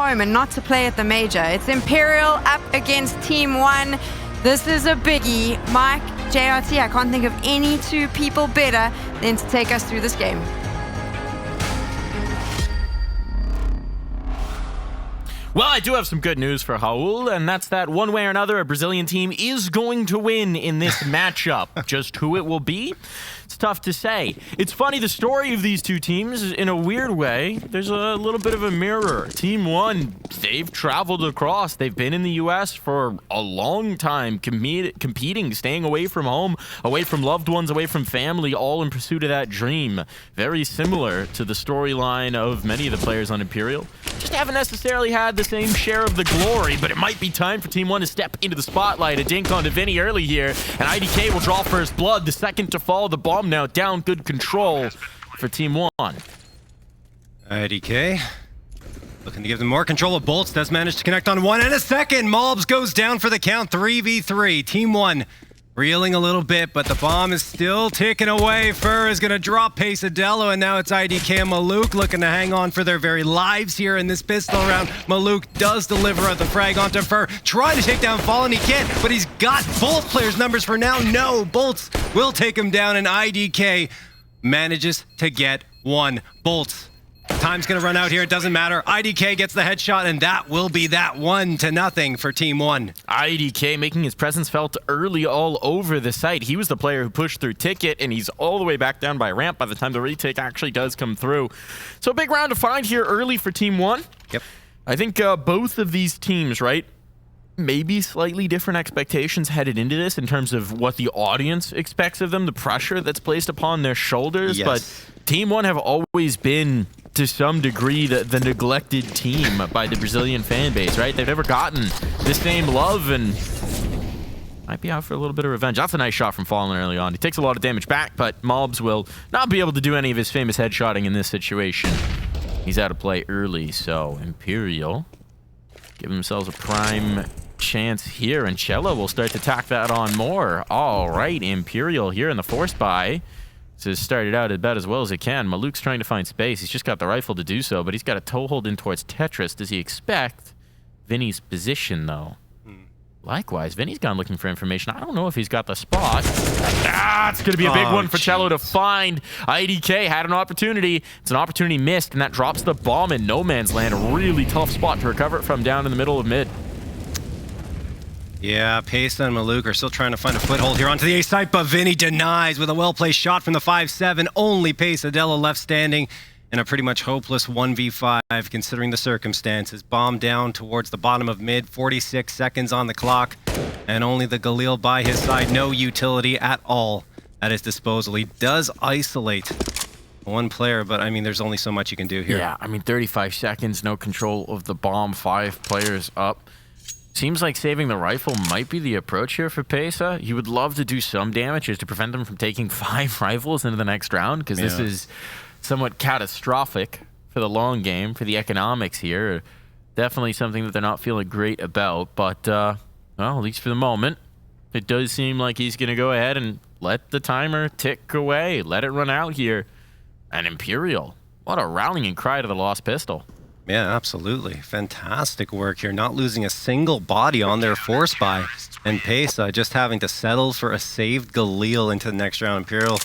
home and not to play at the major. It's Imperial up against TeamOne. This is a biggie. Mike, JRT, I can't think of any two people better than to take us through this game. Well, I do have some good news for Raul, and that's that one way or another, a Brazilian team is going to win in this matchup. Just who it will be, it's tough to say. It's funny, the story of these two teams, in a weird way, there's a little bit of a mirror. TeamOne, they've traveled across. They've been in the U.S. for a long time, competing, staying away from home, away from loved ones, away from family, all in pursuit of that dream. Very similar to the storyline of many of the players on Imperial. Just haven't necessarily had the same share of the glory, but it might be time for TeamOne to step into the spotlight. A dink onto Vinny early here, and IDK will draw first blood, the second to fall. The bomb now down, good control for TeamOne. IDK looking to give them more control of boltz. Does manage to connect on one, and a second. Mulbs goes down for the count, 3v3. TeamOne reeling a little bit, but the bomb is still ticking away. Fur is going to drop Pesadelo, and now it's IDK and Maluk looking to hang on for their very lives here in this pistol round. Maluk does deliver the frag onto Fur, trying to take down Fallen. He can't, but he's got both players' numbers for now. No, boltz will take him down, and IDK manages to get one. boltz, time's going to run out here. It doesn't matter. IDK gets the headshot, and that will be that 1-0 for TeamOne. IDK making his presence felt early all over the site. He was the player who pushed through Ticket, and he's all the way back down by ramp by the time the retake actually does come through. So a big round to find here early for TeamOne. Yep. I think both of these teams, right, maybe slightly different expectations headed into this in terms of what the audience expects of them, the pressure that's placed upon their shoulders. Yes. But TeamOne have always been, to some degree, the neglected team by the Brazilian fan base, right? They've never gotten the same love and might be out for a little bit of revenge. That's a nice shot from Fallen early on. He takes a lot of damage back, but Mobs will not be able to do any of his famous headshotting in this situation. He's out of play early, so Imperial give themselves a prime chance here, and Cello will start to tack that on more. All right, Imperial here in the force buy. So it started out about as well as it can. Maluk's trying to find space. He's just got the rifle to do so, but he's got a toehold in towards Tetris. Does he expect Vinny's position, though? Likewise, Vinny's gone looking for information. I don't know if he's got the spot. It's going to be a big one for Cello to find. IDK had an opportunity. It's an opportunity missed, and that drops the bomb in no man's land. A really tough spot to recover it from down in the middle of mid. Yeah, Pesa and Maluk are still trying to find a foothold here onto the A site, but Vinny denies with a well-placed shot from the 5-7. Only Pesadelo left standing in a pretty much hopeless 1v5 considering the circumstances. Bomb down towards the bottom of mid, 46 seconds on the clock, and only the Galil by his side. No utility at all at his disposal. He does isolate one player, but I mean, there's only so much you can do here. Yeah, I mean, 35 seconds, no control of the bomb, 5 players up. Seems like saving the rifle might be the approach here for Pesa. He would love to do some damage just to prevent them from taking 5 rifles into the next round, because this is somewhat catastrophic for the long game, for the economics here. Definitely something that they're not feeling great about, but well, at least for the moment, it does seem like he's going to go ahead and let the timer tick away, let it run out here. And Imperial, what a rallying cry to the lost pistol. Yeah, absolutely. Fantastic work here. Not losing a single body on their force buy. And Pesa just having to settle for a saved Galil into the next round. Imperial,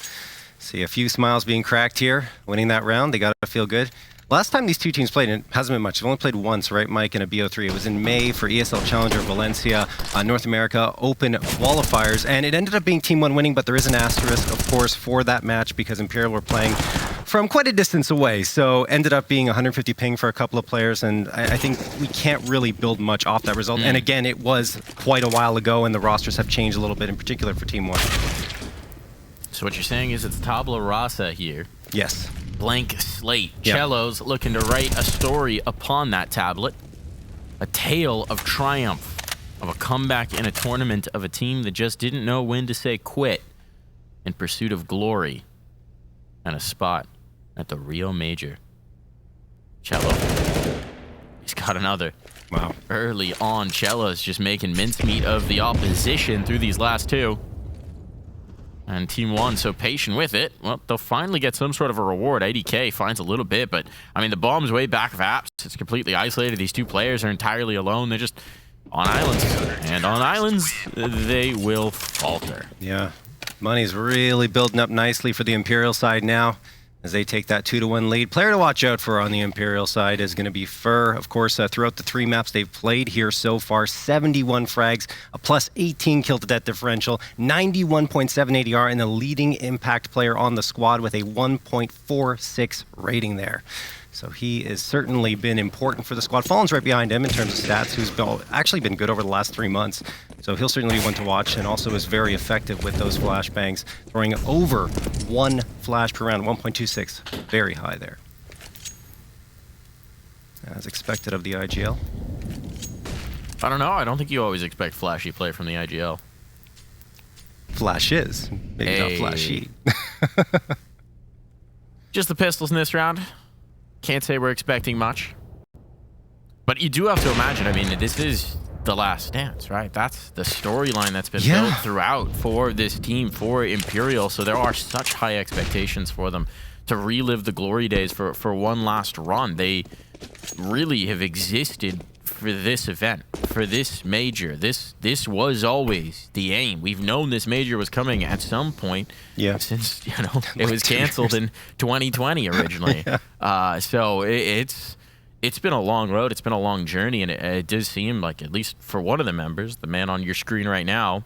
see a few smiles being cracked here. Winning that round, they got to feel good. Last time these two teams played, and it hasn't been much. They've only played once, right, Mike, in a BO3. It was in May for ESL Challenger Valencia, North America Open qualifiers. And it ended up being TeamOne winning, but there is an asterisk, of course, for that match because Imperial were playing from quite a distance away. So ended up being 150 ping for a couple of players, and I think we can't really build much off that result. And again, it was quite a while ago, and the rosters have changed a little bit, in particular for TeamOne. So what you're saying is it's tabula rasa here. Yes. Blank slate. Yep. Cello's looking to write a story upon that tablet. A tale of triumph, of a comeback in a tournament of a team that just didn't know when to say quit in pursuit of glory and a spot at the Rio Major. Cello. He's got another. Wow. Early on, Cello's just making mincemeat of the opposition through these last two. And TeamOne so patient with it. Well, they'll finally get some sort of a reward. ADK finds a little bit, but I mean, the bomb's way back of apps. It's completely isolated. These two players are entirely alone. They're just on islands. And on islands, they will falter. Yeah. Money's really building up nicely for the Imperial side now as they take that 2-1 lead. Player to watch out for on the Imperial side is going to be Fur. Of course, throughout the 3 maps they've played here so far, 71 frags, a plus 18 kill to death differential, 91.7 ADR, and the leading impact player on the squad with a 1.46 rating there. So he has certainly been important for the squad. Fallen's right behind him in terms of stats, who's actually been good over the last 3 months. So he'll certainly be one to watch, and also is very effective with those flashbangs, throwing over 1 flash per round, 1.26. Very high there. As expected of the IGL. I don't know. I don't think you always expect flashy play from the IGL. Flash is, maybe not flashy. Just the pistols in this round. Can't say we're expecting much. But you do have to imagine, I mean, this is the last dance, right? That's the storyline that's been built throughout for this team, for Imperial. So there are such high expectations for them to relive the glory days for one last run. They really have existed for this event, for this major. This was always the aim. We've known this major was coming at some point since, you know, it was canceled in 2020 originally. So it's been a long road. It's been a long journey, and it does seem like, at least for one of the members, the man on your screen right now,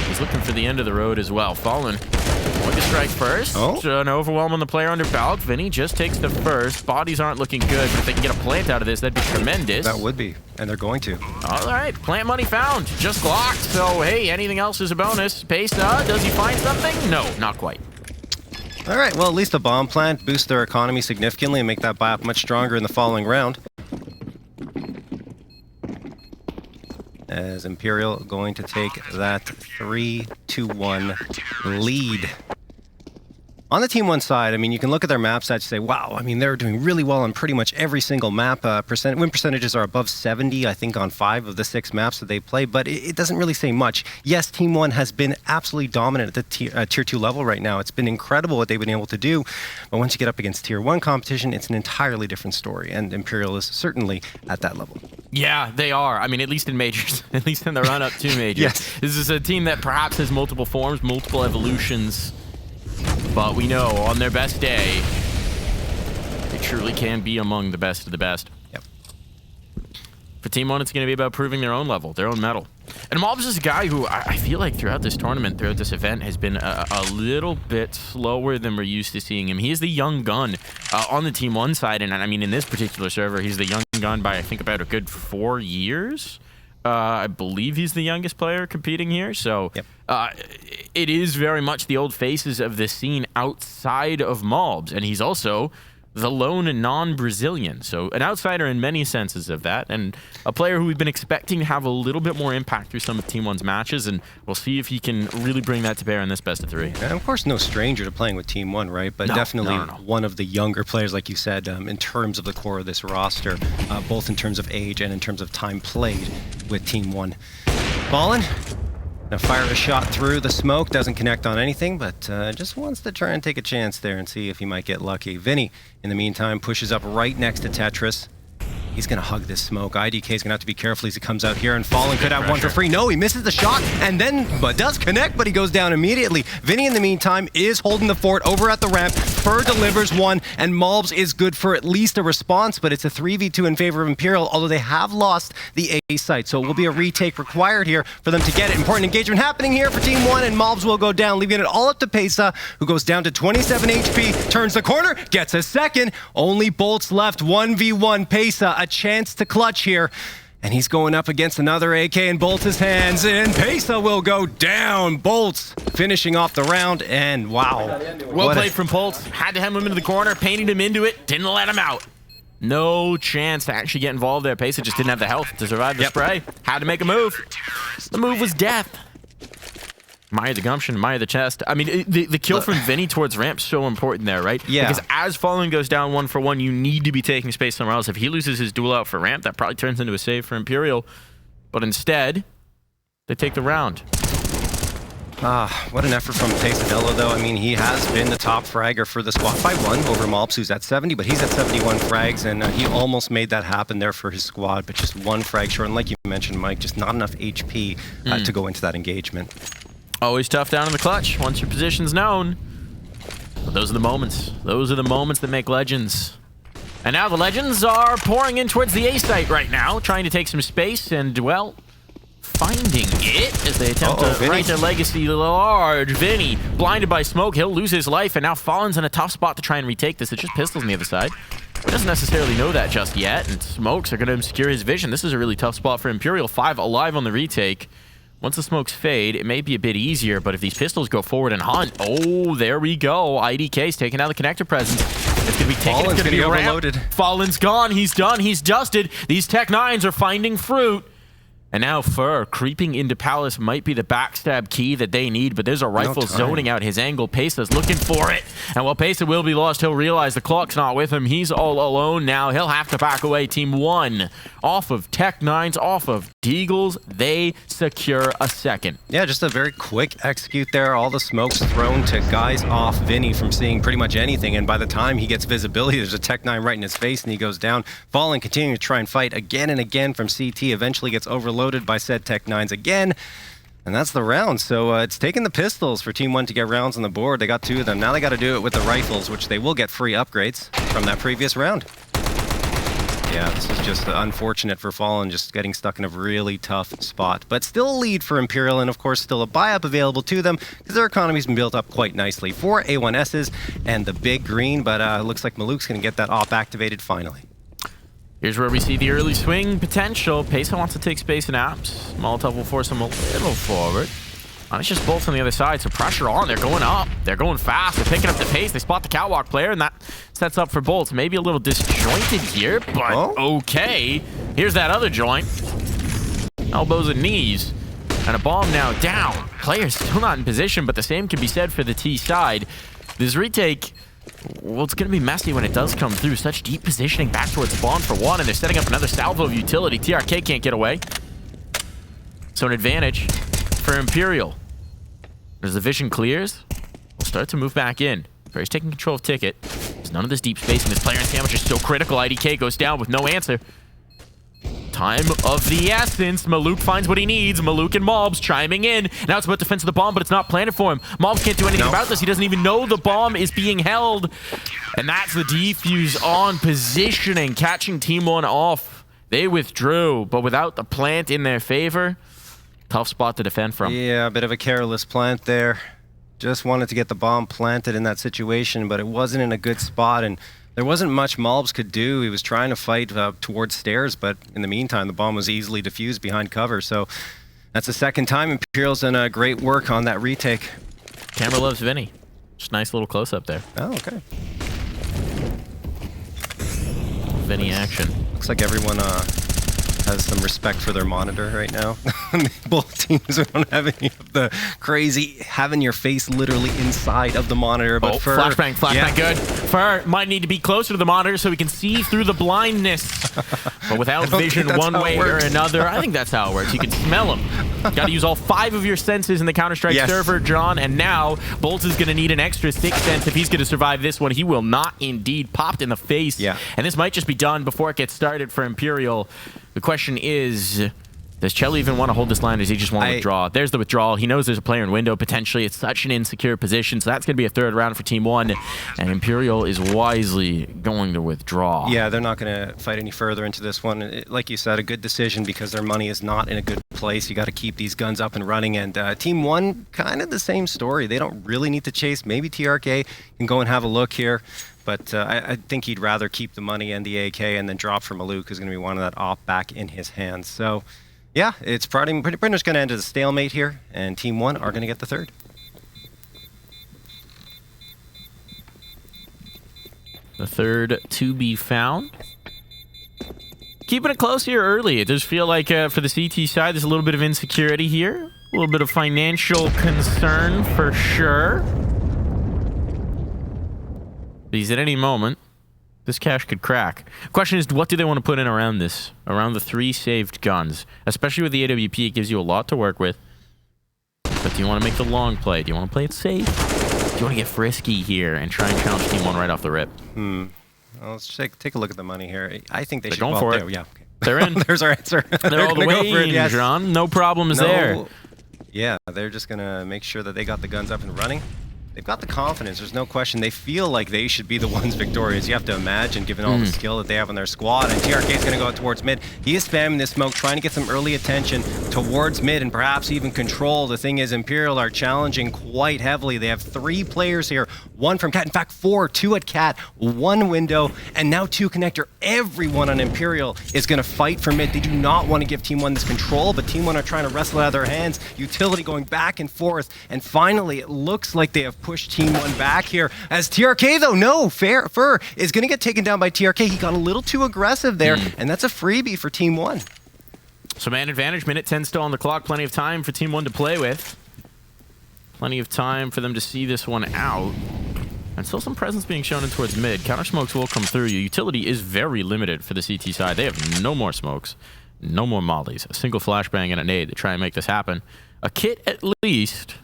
he's looking for the end of the road as well. Fallen, going to strike first. An overwhelm on the player under Balk. Vinny just takes the first. Bodies aren't looking good, but if they can get a plant out of this, that'd be tremendous. That would be, and they're going to. All right, plant money found. Just locked. So, hey, anything else is a bonus. Pesa, does he find something? No, not quite. All right, well, at least a bomb plant boosts their economy significantly and make that buy-up much stronger in the following round. As Imperial going to take that 3-1 lead. On the TeamOne side, I mean, you can look at their map stats and say, wow, I mean, they're doing really well on pretty much every single map. Win percentages are above 70, I think, on 5 of the 6 maps that they play, but it doesn't really say much. Yes, TeamOne has been absolutely dominant at the Tier 2 level right now. It's been incredible what they've been able to do, but once you get up against Tier 1 competition, it's an entirely different story, and Imperial is certainly at that level. Yeah, they are. I mean, at least in majors, at least in the run-up to majors. Yes. This is a team that perhaps has multiple forms, multiple evolutions, but we know on their best day, they truly can be among the best of the best. Yep. For TeamOne, it's going to be about proving their own level, their own mettle. And Mobs is a guy who I feel like throughout this tournament, throughout this event, has been a little bit slower than we're used to seeing him. He is the young gun on the TeamOne side, and I mean, in this particular server, he's the young gun by, I think, about a good 4 years. I believe he's the youngest player competing here, so it is very much the old faces of the scene outside of Mobs, and he's also the lone non-Brazilian, so an outsider in many senses of that, and a player who we've been expecting to have a little bit more impact through some of TeamOne's matches, and we'll see if he can really bring that to bear in this best of 3. And of course, no stranger to playing with TeamOne, right? But definitely one of the younger players, like you said, in terms of the core of this roster, both in terms of age and in terms of time played with TeamOne. Fallen. Now fire a shot through the smoke, doesn't connect on anything, but just wants to try and take a chance there and see if he might get lucky. Vinny, in the meantime, pushes up right next to Tetris. He's going to hug this smoke. IDK is going to have to be careful as he comes out here, and Fallen could have one for free. No, he misses the shot, and then does connect, but he goes down immediately. Vinny, in the meantime, is holding the fort over at the ramp. Fur delivers one, and Malbs is good for at least a response, but it's a 3v2 in favor of Imperial, although they have lost the A site, so it will be a retake required here for them to get it. Important engagement happening here for TeamOne, and Malbs will go down, leaving it all up to Pesa, who goes down to 27 HP, turns the corner, gets a second. Only boltz left, 1v1. Pesa, a chance to clutch here. And he's going up against another AK in boltz's hands, and Pesa will go down. boltz finishing off the round, and wow. Well played from boltz. Had to hem him into the corner, painted him into it, didn't let him out. No chance to actually get involved there. Pesa just didn't have the health to survive the spray. Had to make a move. The move was death. Admire the gumption, admire the chest. I mean, the kill from Vinny towards ramp is so important there, right? Yeah. Because as Fallen goes down 1 for 1, you need to be taking space somewhere else. If he loses his duel out for ramp, that probably turns into a save for Imperial. But instead, they take the round. What an effort from Pesadelo, though. I mean, he has been the top fragger for the squad by 1 over multz, who's at 70, but he's at 71 frags, and he almost made that happen there for his squad, but just 1 frag short. And like you mentioned, Mike, just not enough HP to go into that engagement. Always tough down in the clutch once your position's known. But those are the moments. Those are the moments that make legends. And now the legends are pouring in towards the A site right now, trying to take some space and, well, finding it as they attempt to write their legacy large. Vinny, blinded by smoke, he'll lose his life, and now Fallen's in a tough spot to try and retake this. It's just pistols on the other side. He doesn't necessarily know that just yet, and smokes are going to obscure his vision. This is a really tough spot for Imperial. 5 alive on the retake. Once the smokes fade, it may be a bit easier, but if these pistols go forward and hunt, oh, there we go. IDK's taking down the connector presence. It's going to be taken. It's going to be overloaded. Fallen's gone. He's done. He's dusted. These Tech 9s are finding fruit. And now Fur creeping into Palace might be the backstab key that they need, but there's a rifle zoning out his angle. Pesa's looking for it. And while Pesa will be lost, he'll realize the clock's not with him. He's all alone now. He'll have to back away. TeamOne off of Tech 9s, off of Deagles. They secure a second. Yeah, just a very quick execute there. All the smokes thrown to guys off Vinny from seeing pretty much anything. And by the time he gets visibility, there's a Tech 9 right in his face and he goes down. Fallen continuing to try and fight again and again from CT. Eventually gets overloaded by said Tech 9s again, and that's the round. So it's taken the pistols for TeamOne to get rounds on the board. They got 2 of them. Now they got to do it with the rifles, which they will get free upgrades from that previous round. Yeah, this is just unfortunate for Fallen, just getting stuck in a really tough spot. But still a lead for Imperial, and of course still a buy-up available to them, because their economy's been built up quite nicely. 4 A1Ss and the big green, but looks like Maluk's going to get that op activated finally. Here's where we see the early swing potential. Pesa wants to take space in apps. Molotov will force him a little forward. It's just boltz on the other side, so pressure on. They're going up. They're going fast. They're picking up the pace. They spot the catwalk player, and that sets up for boltz. Maybe a little disjointed here, but okay. Here's that other joint. Elbows and knees. And a bomb now down. Player's still not in position, but the same can be said for the T side. This retake, well, it's going to be messy when it does come through. Such deep positioning back towards spawn for 1, and they're setting up another salvo of utility. TRK can't get away. So an advantage for Imperial. As the vision clears, we'll start to move back in. He's taking control of Ticket. There's none of this deep space, and this player and sandwich is so critical. IDK goes down with no answer. Time of the essence. Maluk finds what he needs. Maluk and Mobs chiming in. Now it's about defense of the bomb, but it's not planted for him. Mobs can't do anything about this. He doesn't even know the bomb is being held. And that's the defuse on positioning, catching TeamOne off. They withdrew, but without the plant in their favor, tough spot to defend from. Yeah, a bit of a careless plant there. Just wanted to get the bomb planted in that situation, but it wasn't in a good spot, and there wasn't much Malbs could do. He was trying to fight towards stairs, but in the meantime, the bomb was easily defused behind cover. So that's the second time Imperial's done great work on that retake. Camera loves Vinny. Just nice little close-up there. Oh, okay. Vinny action. Looks like everyone has some respect for their monitor right now. Both teams don't have any of the crazy having your face literally inside of the monitor. But flashbang, good. Fur might need to be closer to the monitor so we can see through the blindness. But without vision one way or another, I think that's how it works. You can smell them. Got to use all 5 of your senses in the Counter-Strike server, John. And now boltz is going to need an extra 6th sense if he's going to survive this one. He will not indeed. Popped in the face. Yeah. And this might just be done before it gets started for Imperial. The question is, does Chelly even want to hold this line, or does he just want to withdraw? There's the withdrawal. He knows there's a player in window, potentially. It's such an insecure position, so that's going to be a 3rd round for TeamOne, and Imperial is wisely going to withdraw. Yeah, they're not going to fight any further into this one. Like you said, a good decision because their money is not in a good place. You got to keep these guns up and running, and TeamOne, kind of the same story. They don't really need to chase. Maybe TRK can go and have a look here. But I think he'd rather keep the money and the AK and then drop for Maluk, who's going to be one of that op back in his hands. So, yeah, it's pretty much going to end as a stalemate here, and TeamOne are going to get the 3rd. The 3rd to be found. Keeping it close here early. It does feel like for the CT side, there's a little bit of insecurity here. A little bit of financial concern for sure. Because at any moment, this cache could crack. Question is, what do they want to put in around this? Around the 3 saved guns. Especially with the AWP, it gives you a lot to work with. But Do you want to make the long play? Do you want to play it safe? Do you want to get frisky here and try and challenge TeamOne right off the rip? Well, let's take a look at the money here. I think they're going for it. Yeah, okay. They're in. There's our answer. They're all the way in, yes. John. No problems there. Yeah, they're just going to make sure that they got the guns up and running. They've got the confidence, there's no question. They feel like they should be the ones victorious. You have to imagine, given all the skill that they have on their squad. And TRK is going to go out towards mid. He is spamming this smoke, trying to get some early attention towards mid and perhaps even control. The thing is, Imperial are challenging quite heavily. They have 3 players here, 1 from Cat. In fact, 4, 2 at Cat, 1 window, and now 2 connector. Everyone on Imperial is going to fight for mid. They do not want to give TeamOne this control, but TeamOne are trying to wrestle it out of their hands. Utility going back and forth, and finally, it looks like they have pushed TeamOne back here. As TRK, though, no, Fur is going to get taken down by TRK. He got a little too aggressive there, and that's a freebie for TeamOne. So man advantage, minute 10 still on the clock. Plenty of time for TeamOne to play with. Plenty of time for them to see this one out. And still some presence being shown in towards mid. Counter smokes will come through you. Utility is very limited for the CT side. They have no more smokes, no more mollies. A single flashbang and a nade to try and make this happen. A kit at least.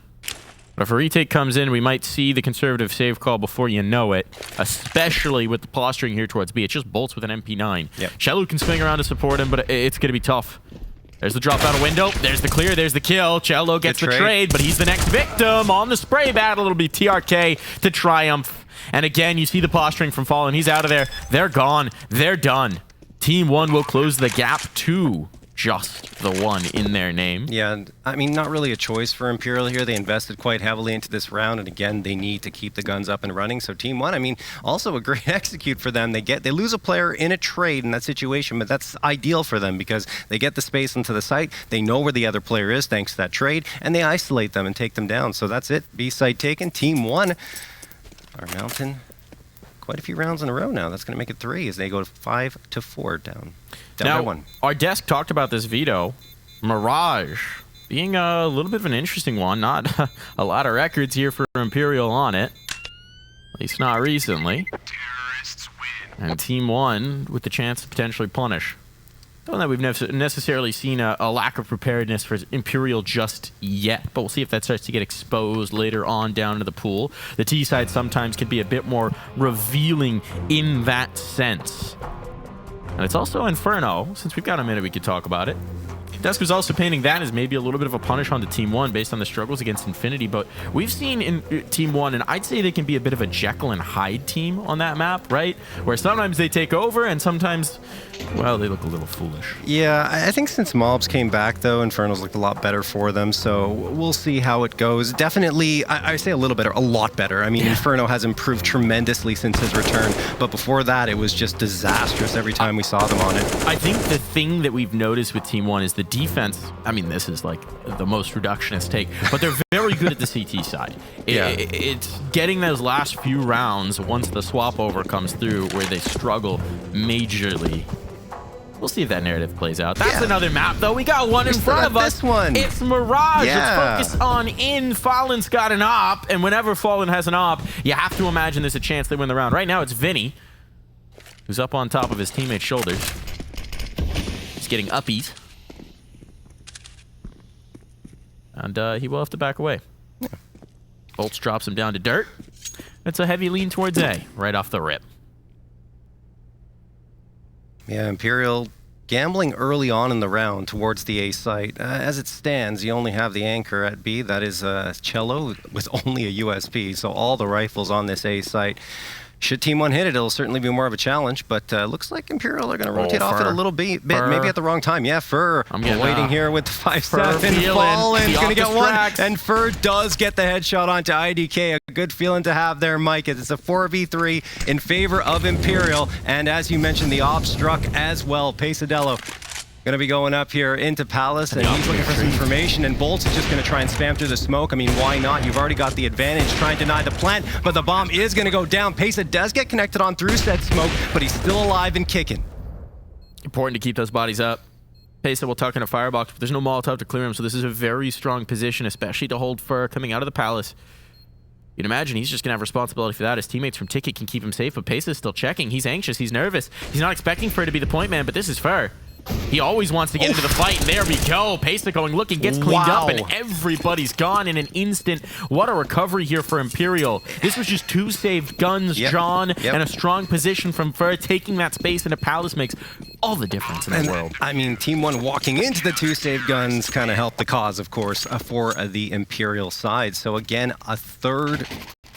But if a retake comes in, we might see the conservative save call before you know it, especially with the posturing here towards B. It's just boltz with an MP9. Yep. Shallow can swing around to support him, but it's going to be tough. There's the drop out a window. There's the clear. There's the kill. Cello gets the trade, but he's the next victim on the spray battle. It'll be TRK to triumph. And again, you see the posturing from Fallen. He's out of there. They're gone. They're done. TeamOne will close the gap to just the 1 in their name. Yeah, and I mean, not really a choice for Imperial here. They invested quite heavily into this round, and again, they need to keep the guns up and running. So TeamOne, I mean, also a great execute for them. They lose a player in a trade in that situation, but that's ideal for them because they get the space into the site. They know where the other player is thanks to that trade, and they isolate them and take them down. So that's it. B site taken. TeamOne are mountain quite a few rounds in a row now. That's going to make it 3 as they go 5-4 down now, by 1. Our desk talked about this veto. Mirage being a little bit of an interesting one. Not a lot of records here for Imperial on it. At least not recently. And TeamOne with the chance to potentially punish. Don't know that we've necessarily seen a lack of preparedness for Imperial just yet, but we'll see if that starts to get exposed later on down into the pool. The T side sometimes can be a bit more revealing in that sense. And it's also Inferno. Since we've got a minute, we could talk about it. Desk was also painting that as maybe a little bit of a punish on the TeamOne based on the struggles against Infinity, but we've seen in TeamOne, and I'd say they can be a bit of a Jekyll and Hyde team on that map, right? Where sometimes they take over and sometimes, well, they look a little foolish. Yeah, I think since Mobs came back, though, Inferno's looked a lot better for them, so we'll see how it goes. Definitely, I say a little better, a lot better. I mean, Inferno has improved tremendously since his return, but before that, it was just disastrous every time we saw them on it. I think the thing that we've noticed with TeamOne is the defense. I mean, this is like the most reductionist take, but they're very good at the CT side. It's getting those last few rounds once the swap over comes through where they struggle majorly. We'll see if that narrative plays out. That's another map, though. We got one in front of us. This one. It's Mirage. Let's focus on in. Fallen's got an op, and whenever Fallen has an op, you have to imagine there's a chance they win the round. Right now, it's Vinny, who's up on top of his teammate's shoulders. He's getting uppies. And he will have to back away. boltz drops him down to dirt. It's a heavy lean towards A, right off the rip. Yeah, Imperial gambling early on in the round towards the A site. As it stands, you only have the anchor at B. That is Cello with only a USP. So all the rifles on this A site. Should TeamOne hit it, it'll certainly be more of a challenge, but looks like Imperial are going to rotate off it a little bit, maybe at the wrong time. Yeah, Fur waiting here with the 5-7. Fallen's going to get one, and Fur does get the headshot onto IDK. A good feeling to have there, Mike. It's a 4v3 in favor of Imperial, and as you mentioned, the op struck as well. Pesadelo going to be going up here into Palace, and he's looking for some information, and boltz is just going to try and spam through the smoke. I mean, why not? You've already got the advantage. Try and deny the plant, but the bomb is going to go down. Pesa does get connected on through said smoke, but he's still alive and kicking. Important to keep those bodies up. Pesa will tuck in a firebox, but there's no Molotov to clear him, so this is a very strong position, especially to hold Fur coming out of the Palace. You'd imagine he's just going to have responsibility for that. His teammates from Ticket can keep him safe, but Pesa is still checking. He's anxious. He's nervous. He's not expecting Fur to be the point man, but this is Fur. He always wants to get into the fight. And there we go. Pesa going, looking, gets cleaned up, and everybody's gone in an instant. What a recovery here for Imperial. This was just 2 saved guns, John, and a strong position from Fur. Taking that space into Palace makes all the difference in the world. I mean, TeamOne walking into the 2 saved guns kind of helped the cause, of course, for the Imperial side. So again, a third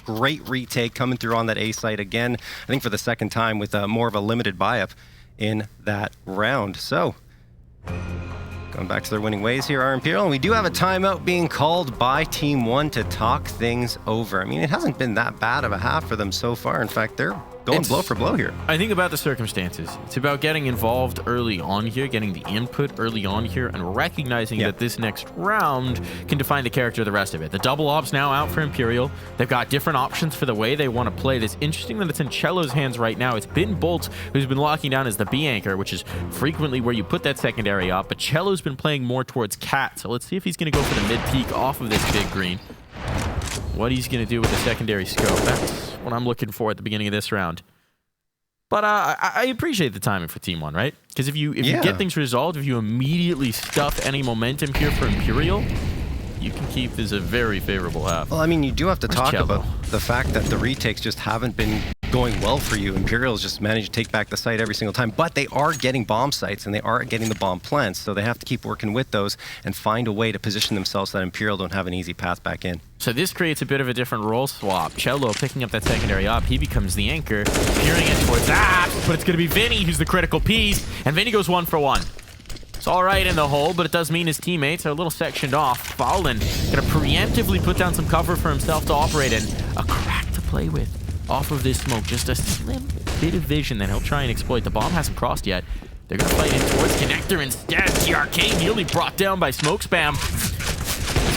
great retake coming through on that A site again, I think for the second time with more of a limited buy-up in that round. So going back to their winning ways here are Imperial, and we do have a timeout being called by TeamOne to talk things over. I mean, it hasn't been that bad of a half for them so far. In fact, they're going blow for blow here. I think about the circumstances. It's about getting involved early on here, getting the input early on here, and recognizing that this next round can define the character of the rest of it. The double ops now out for Imperial. They've got different options for the way they want to play this. Interesting that it's in Cello's hands right now. It's been boltz who's been locking down as the B anchor, which is frequently where you put that secondary op, but Cello's been playing more towards Cat. So let's see if he's going to go for the mid peak off of this big green. What he's going to do with the secondary scope. That's what I'm looking for at the beginning of this round. But I appreciate the timing for TeamOne, right? Because if you get things resolved, if you immediately stuff any momentum here for Imperial, you can keep this a very favorable half. Well, I mean, you do have to talk about the fact that the retakes just haven't been going well for you. Imperial's just managed to take back the site every single time, but they are getting bomb sites and they are getting the bomb plants, so they have to keep working with those and find a way to position themselves so that Imperial don't have an easy path back in. So this creates a bit of a different role swap. Cello picking up that secondary op, he becomes the anchor, peering it towards but it's going to be Vinny who's the critical piece, and Vinny goes 1 for 1. It's all right in the hole, but it does mean his teammates are a little sectioned off. Fallen going to preemptively put down some cover for himself to operate in. A crack to play with off of this smoke. Just a slim bit of vision that he'll try and exploit. The bomb hasn't crossed yet. They're going to fight in towards Connector instead. TRK nearly brought down by smoke spam.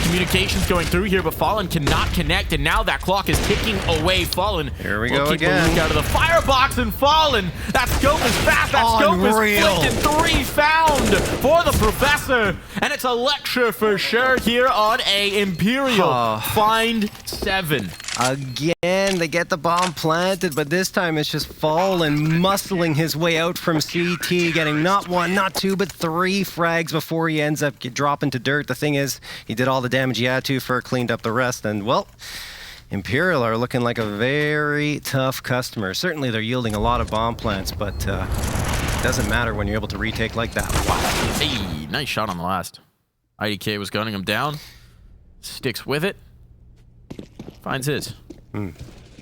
Communications going through here, but Fallen cannot connect, and now that clock is ticking away. Fallen here we go again. Keep a look out of the firebox, and Fallen. That scope is fast. That scope is flicked, and 3 found for the Professor, and it's a lecture for sure here on a Imperial. Find 7. Again, they get the bomb planted, but this time it's just Fallen muscling his way out from CT, getting not 1, not 2, but 3 frags before he ends up dropping to dirt. The thing is, he did all the damage he had to for cleaned up the rest, and well, Imperial are looking like a very tough customer. Certainly they're yielding a lot of bomb plants, but it doesn't matter when you're able to retake like that. Wow. Hey, nice shot on the last. IDK was gunning him down, sticks with it. Finds his.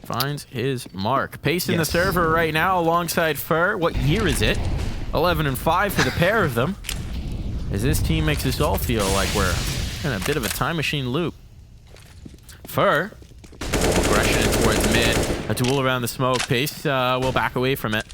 Finds his mark. Pacing the server right now alongside Fur. What year is it? 11 and 5 for the pair of them. As this team makes us all feel like we're in a bit of a time machine loop. Fur. Aggression towards mid. A duel around the smoke. Pace will back away from it.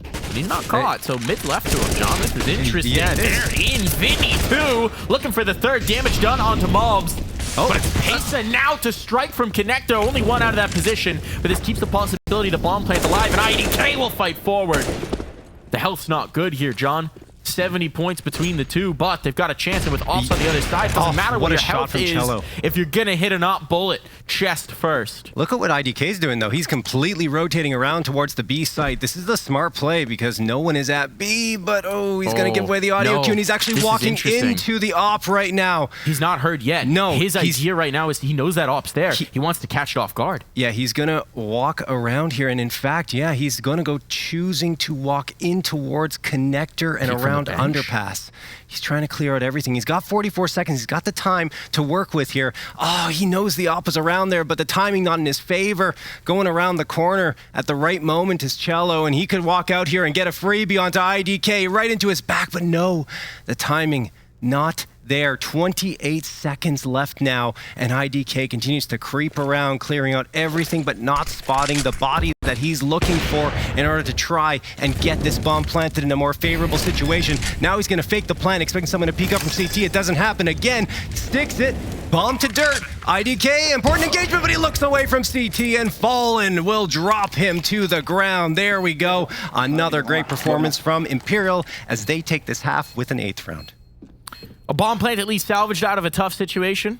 But he's not caught, so mid left to him, John. This is interesting. Yeah, it is. They're in Vinny, too. Looking for the 3rd damage done onto mobs. But it's Pesa now to strike from Connector. Only 1 out of that position. But this keeps the possibility the bomb plant alive. And IDK will fight forward. The health's not good here, John. 70 points between the two, but they've got a chance, and with ops on the other side, doesn't matter what your health is. If you're gonna hit an op bullet, chest first. Look at what IDK's doing, though. He's completely rotating around towards the B site. This is the smart play because no one is at B, but he's gonna give away the audio cue, and he's actually walking into the op right now. He's not heard yet. No. His idea right now is he knows that op's there. He wants to catch it off guard. Yeah, he's gonna walk around here, and in fact, yeah, he's gonna go choosing to walk in towards Connector and around underpass. He's trying to clear out everything. He's got 44 seconds. He's got the time to work with here. Oh, he knows the op is around there, but the timing not in his favor. Going around the corner at the right moment is Cello, and he could walk out here and get a freebie onto IDK right into his back, but no, the timing not there. 28 seconds left now, and IDK continues to creep around, clearing out everything but not spotting the body that he's looking for in order to try and get this bomb planted in a more favorable situation. Now he's going to fake the plant, expecting someone to peek up from CT. It doesn't happen again. Sticks it. Bomb to dirt. IDK, important engagement, but he looks away from CT, and Fallen will drop him to the ground. There we go. Another great performance from Imperial as they take this half with an 8th round. A bomb plant at least salvaged out of a tough situation.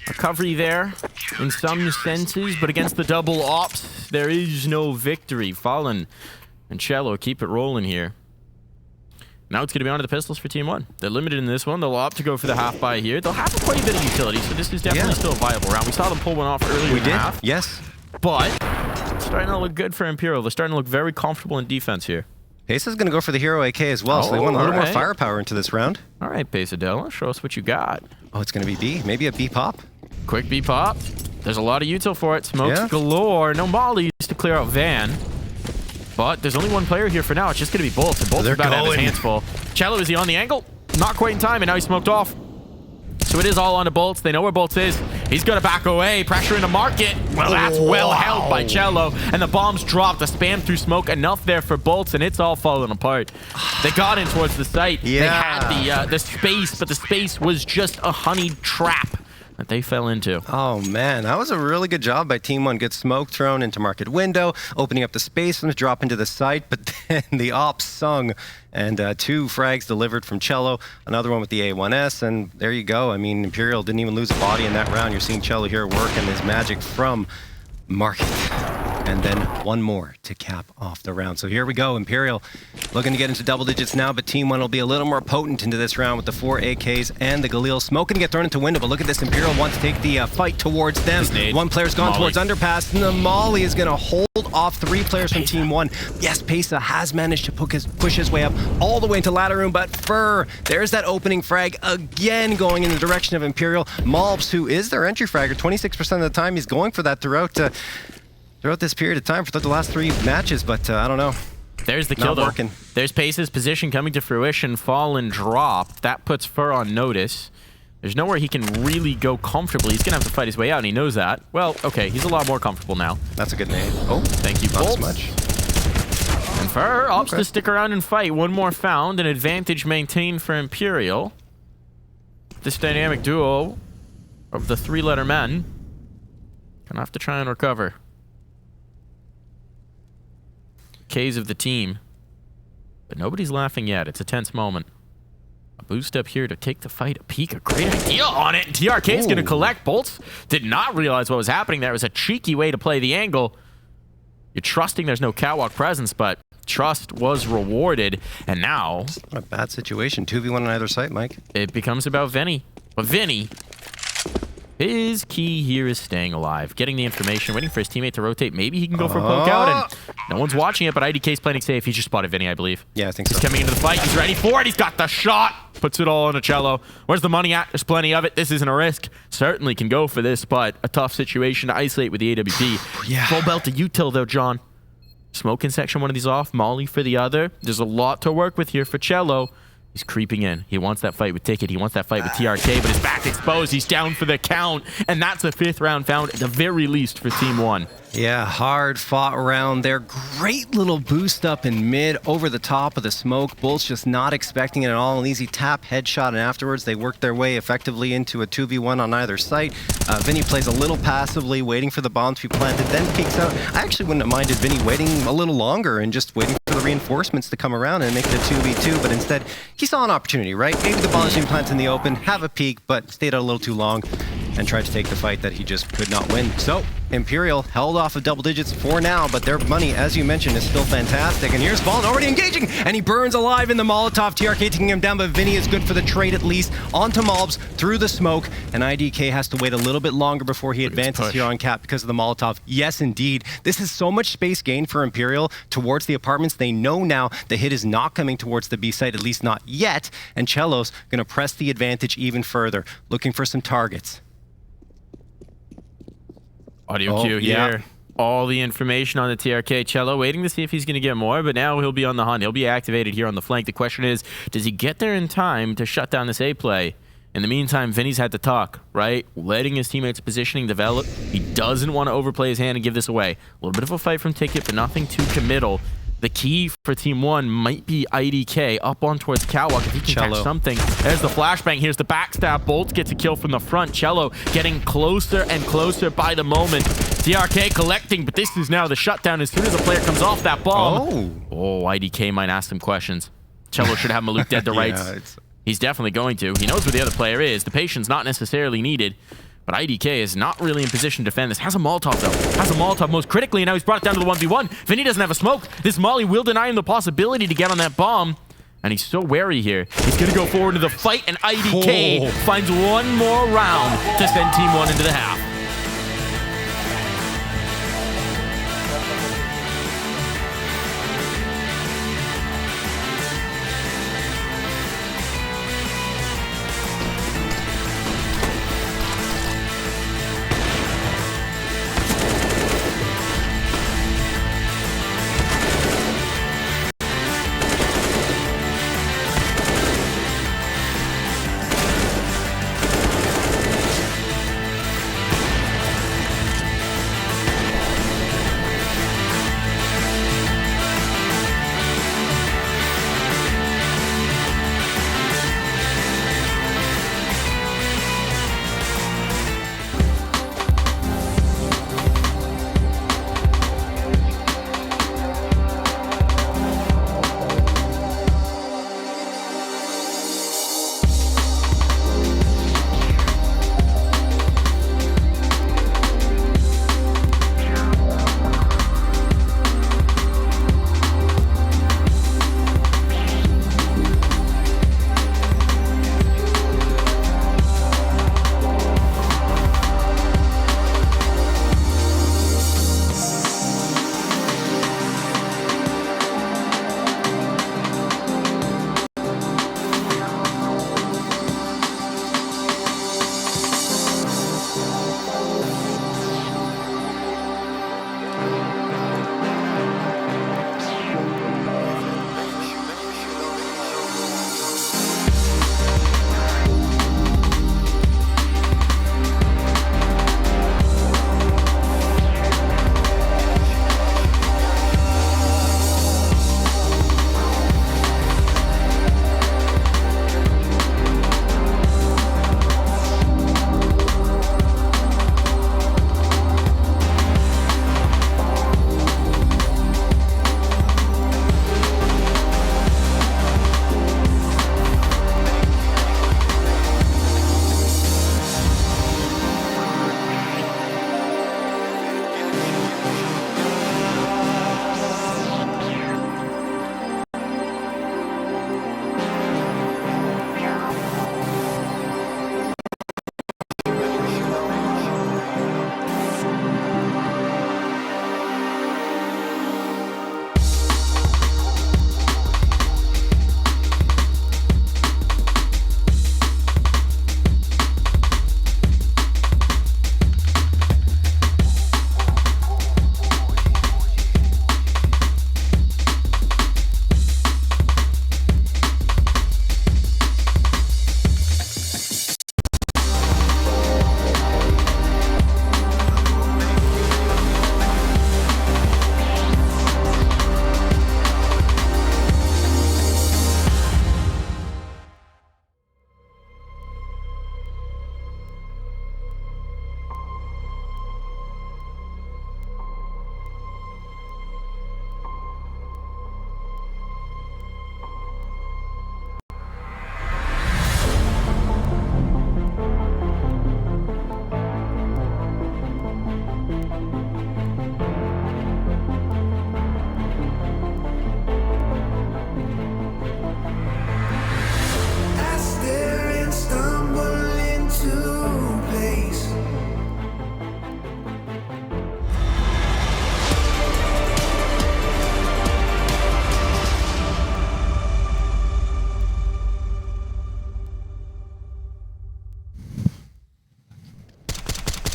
Recovery there in some senses, but against the double ops, there is no victory. Fallen and Cello keep it rolling here. Now it's going to be on to the pistols for Team One. They're limited in this one. They'll opt to go for the half buy here. They'll have quite a bit of utility, so this is definitely still a viable round. We saw them pull one off earlier in the half. Yes. But it's starting to look good for Imperial. They're starting to look very comfortable in defense here. Pesa's going to go for the hero AK as well, so they want a little more firepower into this round. All right, Pesadelo, show us what you got. Oh, it's going to be B. Maybe a B pop. Quick B pop. There's a lot of util for it. Smokes galore. No mollies to clear out Van. But there's only one player here for now. It's just going to be boltz. And boltz is about to have his hands full. Cello, is he on the angle? Not quite in time, and now he's smoked off. So it is all on to boltz. They know where boltz is. He's going to back away. Pressure into market. Well, that's well held by Cello. And the bombs dropped. The spam through smoke. Enough there for boltz, and it's all falling apart. They got in towards the site. They had the space, but the space was just a honeyed trap that they fell into. Oh, man. That was a really good job by TeamOne. Good smoke thrown into market window, opening up the space for them to drop into the site, but then the ops sung, and 2 frags delivered from Cello, another one with the A1S, and there you go. I mean, Imperial didn't even lose a body in that round. You're seeing Cello here working his magic from market. And then one more to cap off the round. So here we go. Imperial looking to get into double digits now, but TeamOne will be a little more potent into this round with the 4 AKs and the Galil. Smoke going to get thrown into window, but look at this. Imperial wants to take the fight towards them. One player's gone towards underpass, and the molly is going to hold off 3 players from TeamOne. Yes, Pesa has managed to push his way up all the way into ladder room, but Fur, there's that opening frag again going in the direction of Imperial. Malbs, who is their entry fragger, 26% of the time he's going for that throughout this period of time, for the last 3 matches, but I don't know. There's the kill, though. There's Pesa's position coming to fruition. Fall and drop. That puts Fur on notice. There's nowhere he can really go comfortably. He's going to have to fight his way out, and he knows that. Well, okay, he's a lot more comfortable now. That's a good name. Oh, thank you, boltz. Not as much. And Fur opts to stick around and fight. One more found, an advantage maintained for Imperial. This dynamic duo of the 3-letter men gonna have to try and recover. K's of the team, but nobody's laughing yet. It's a tense moment. A boost up here to take the fight. A peek, a great idea on it. TRK is going to collect. boltz did not realize what was happening there. It was a cheeky way to play the angle. You're trusting there's no catwalk presence, but trust was rewarded. And now, it's not a bad situation. 2v1 on either side, Mike. It becomes about Vinny. But Vinny, his key here is staying alive, getting the information, waiting for his teammate to rotate. Maybe he can go for a poke out, and no one's watching it, but IDK's playing it safe. He just spotted Vinny, I believe. Yeah, I think so. He's coming into the fight. He's ready for it. He's got the shot. Puts it all on a Cello. Where's the money at? There's plenty of it. This isn't a risk. Certainly can go for this, but a tough situation to isolate with the AWP. Yeah. Full belt to util, though, John. Smoke in section one of these off. Molly for the other. There's a lot to work with here for Cello. He's creeping in. He wants that fight with Ticket. He wants that fight with TRK, but his back exposed. He's down for the count, and that's a 5th round found at the very least for TeamOne. Yeah, hard fought round there. Great little boost up in mid over the top of the smoke. boltz just not expecting it at all. An easy tap headshot, and afterwards they work their way effectively into a 2v1 on either site. Vinny plays a little passively, waiting for the bomb to be planted, then peeks out. I actually wouldn't have minded Vinny waiting a little longer and just waiting for the reinforcements to come around and make it a 2v2, but instead he saw an opportunity, right? Maybe the bomb's being planted in the open, have a peek, but stayed out a little too long and tried to take the fight that he just could not win. So Imperial held off of double digits for now, but their money, as you mentioned, is still fantastic. And here's Vaughn already engaging, and he burns alive in the Molotov. TRK taking him down, but Vinny is good for the trade at least. Onto Malbs through the smoke, and IDK has to wait a little bit longer before he advances here on cap because of the Molotov. Yes, indeed. This is so much space gained for Imperial towards the apartments. They know now the hit is not coming towards the B site, at least not yet, and Cello's going to press the advantage even further, looking for some targets. Audio cue here. All the information on the TRK. Cello waiting to see if he's going to get more, but now he'll be on the hunt. He'll be activated here on the flank. The question is, does he get there in time to shut down this A play? In the meantime, Vinny's had to talk, right? Letting his teammates' positioning develop. He doesn't want to overplay his hand and give this away. A little bit of a fight from Ticket, but nothing too committal. The key for TeamOne might be IDK up on towards Catwalk if he can catch something. There's the flashbang. Here's the backstab. boltz gets a kill from the front. Cello getting closer and closer by the moment. TRK collecting, but this is now the shutdown as soon as the player comes off that bomb. Oh, IDK might ask some questions. Cello should have Maluk dead to rights. He's definitely going to. He knows where the other player is. The patience not necessarily needed. But IDK is not really in position to defend this. Has a Molotov, though. Has a Molotov most critically, and now he's brought it down to the 1v1. Vinny doesn't have a smoke. This Molly will deny him the possibility to get on that bomb. And he's so wary here. He's going to go forward to the fight, and IDK finds one more round to send TeamOne into the half.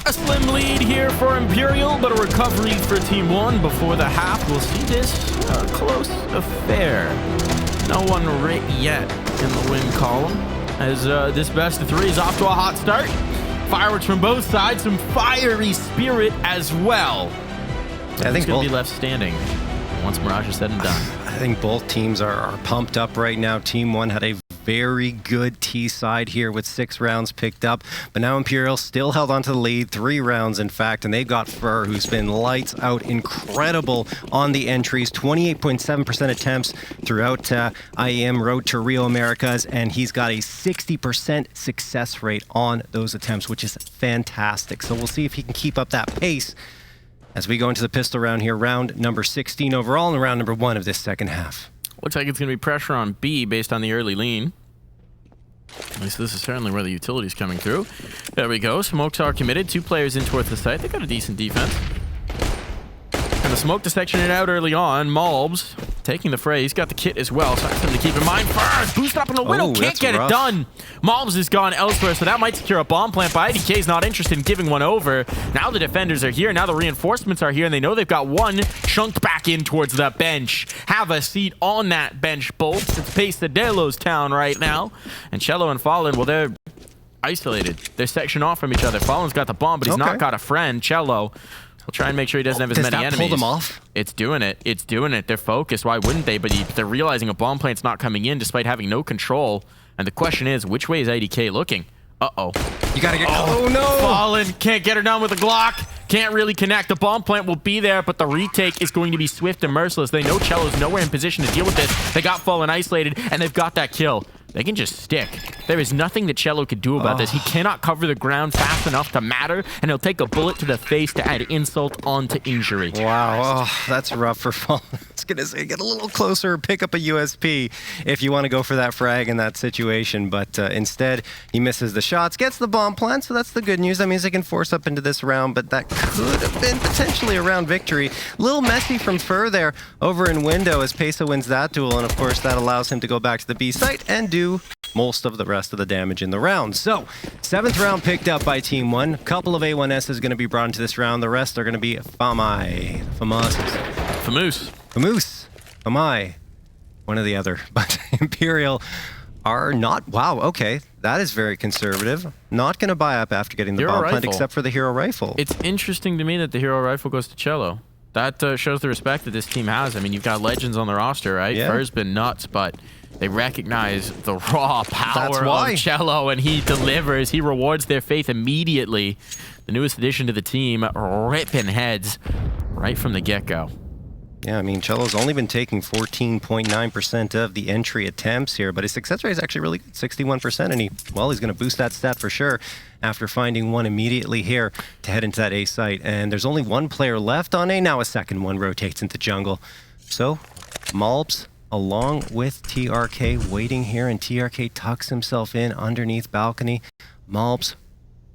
A slim lead here for Imperial, but a recovery for TeamOne before the half. We'll see this close affair. No one right yet in the win column, as this best of three is off to a hot start. Fireworks from both sides, some fiery spirit as well. I think going to be left standing once Mirage is said and done. I think both teams are pumped up right now. TeamOne had a very good T side here with 6 rounds picked up, but now Imperial still held on to the lead, 3 rounds in fact, and they've got Fur, who's been lights out, incredible on the entries, 28.7% attempts throughout IEM Road to Rio Americas, and he's got a 60% success rate on those attempts, which is fantastic. So we'll see if he can keep up that pace as we go into the pistol round here, round number 16 overall and round number 1 of this second half. Looks like it's going to be pressure on B based on the early lean. At least this is certainly where the utility's coming through. There we go. Smokes are committed. 2 players in towards the site. They got a decent defense. Gonna smoke to section it out early on. Malbs taking the fray. He's got the kit as well, so that's something to keep in mind. First, boost up in the window. Can't get it done. Malbs is gone elsewhere, so that might secure a bomb plant, but IDK is not interested in giving one over. Now the defenders are here. Now the reinforcements are here, and they know they've got one chunked back in towards the bench. Have a seat on that bench, boltz. It's Pesadelo's town right now. And Cello and Fallen, well, they're isolated. They're sectioned off from each other. Fallen's got the bomb, but he's not got a friend. Cello will try and make sure he doesn't have as many enemies. Pull them off? It's doing it. It's doing it. They're focused. Why wouldn't they? But they're realizing a bomb plant's not coming in despite having no control. And the question is, which way is IDK looking? Uh-oh. You gotta get... Oh, no! Fallen can't get her down with a Glock. Can't really connect. The bomb plant will be there, but the retake is going to be swift and merciless. They know Cello's nowhere in position to deal with this. They got Fallen isolated, and they've got that kill. They can just stick. There is nothing that Cello could do about this. He cannot cover the ground fast enough to matter, and he'll take a bullet to the face to add insult onto injury. Wow, that's rough for Fallen. I was going to say, get a little closer, pick up a USP if you want to go for that frag in that situation, but instead, he misses the shots, gets the bomb plant, so that's the good news. That means they can force up into this round, but that could have been potentially a round victory. A little messy from Fur there over in window as Pesa wins that duel, and of course, that allows him to go back to the B site and do most of the rest of the damage in the round. So, 7th round picked up by TeamOne. A couple of A1S is going to be brought into this round. The rest are going to be Famai. One or the other. But Imperial are not... Wow, okay. That is very conservative. Not going to buy up after getting the bomb plant except for the hero rifle. It's interesting to me that the hero rifle goes to Cello. That shows the respect that this team has. I mean, you've got legends on the roster, right? Yeah. Fur's been nuts, but... They recognize the raw power of Cello, and he delivers. He rewards their faith immediately. The newest addition to the team, ripping heads right from the get-go. Yeah, I mean, Cello's only been taking 14.9% of the entry attempts here, but his success rate is actually really good, 61%, and he's going to boost that stat for sure after finding one immediately here to head into that A site. And there's only one player left on A. Now a second one rotates into jungle. So, Malbs along with TRK waiting here, and TRK tucks himself in underneath balcony. Malbs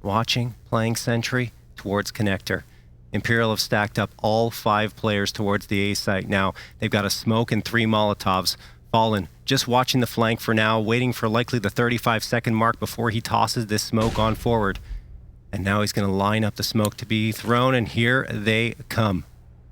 watching, playing sentry towards connector. Imperial have stacked up all 5 players towards the A site now. They've got a smoke and 3 Molotovs. Fallen just watching the flank for now, waiting for likely the 35-second mark before he tosses this smoke on forward. And now he's going to line up the smoke to be thrown, and here they come.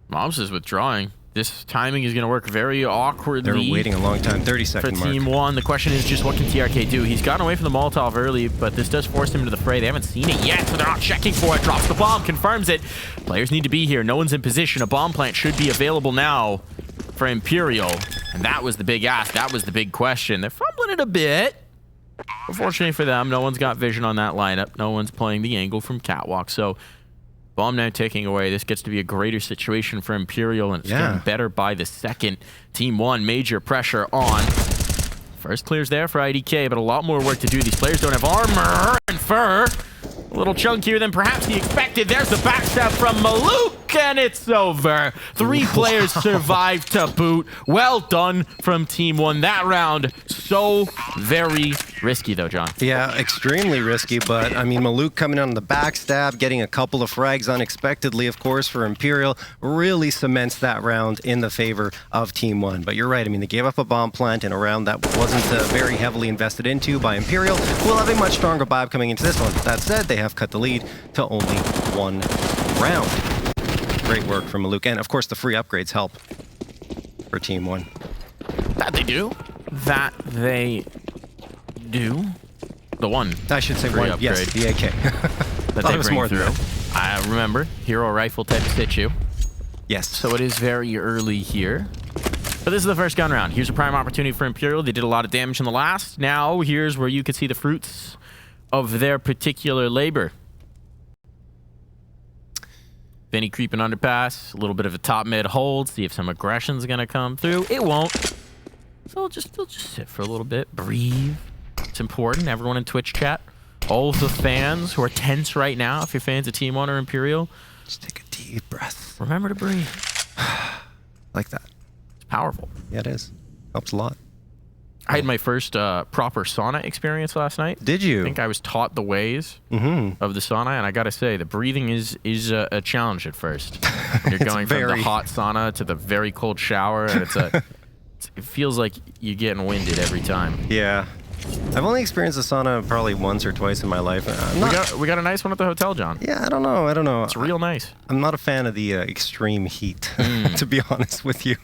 Malbs is withdrawing. This timing is going to work very awkwardly. They're waiting a long time, 30-second mark. For TeamOne, the question is just what can TRK do? He's gotten away from the Molotov early, but this does force him into the fray. They haven't seen it yet, so they're not checking for it. Drops the bomb, confirms it. Players need to be here. No one's in position. A bomb plant should be available now for Imperial. And that was the big ask. That was the big question. They're fumbling it a bit. Unfortunately for them, no one's got vision on that lineup. No one's playing the angle from Catwalk, so... Bomb now taking away. This gets to be a greater situation for Imperial, and it's getting better by the second. TeamOne, major pressure on. First clears there for IDK, but a lot more work to do. These players don't have armor, and Fur a little chunkier than perhaps he expected. There's the backstab from Maluk, and it's over. 3 players survived to boot. Well done from TeamOne. That round, so very risky, though, John. Yeah, extremely risky, but, I mean, Maluk coming on the backstab, getting a couple of frags unexpectedly, of course, for Imperial, really cements that round in the favor of TeamOne. But you're right, I mean, they gave up a bomb plant in a round that wasn't very heavily invested into by Imperial. We'll have a much stronger vibe coming into this one. That said, they have cut the lead to only 1 round. Great work from Maluk, and of course the free upgrades help for TeamOne. That they do. That they do. The one. I should say free upgrade. Yes, the AK. That they bring through. I remember hero rifle type of situ. Yes. So it is very early here. But this is the first gun round. Here's a prime opportunity for Imperial. They did a lot of damage in the last. Now here's where you can see the fruits of their particular labor. Vinny creeping underpass, a little bit of a top mid hold, see if some aggression's gonna come through. It won't. So they'll just sit for a little bit, breathe. It's important. Everyone in Twitch chat, all of the fans who are tense right now, if you're fans of TeamOne or Imperial, just take a deep breath. Remember to breathe. Like that. It's powerful. Yeah, it is. Helps a lot. I had my first proper sauna experience last night. Did you? I think I was taught the ways of the sauna, and I gotta say, the breathing is a challenge at first. You're going from the hot sauna to the very cold shower, and it feels like you're getting winded every time. Yeah. I've only experienced a sauna probably once or twice in my life. We got a nice one at the hotel, John. Yeah, I don't know. It's real nice. I'm not a fan of the extreme heat, to be honest with you.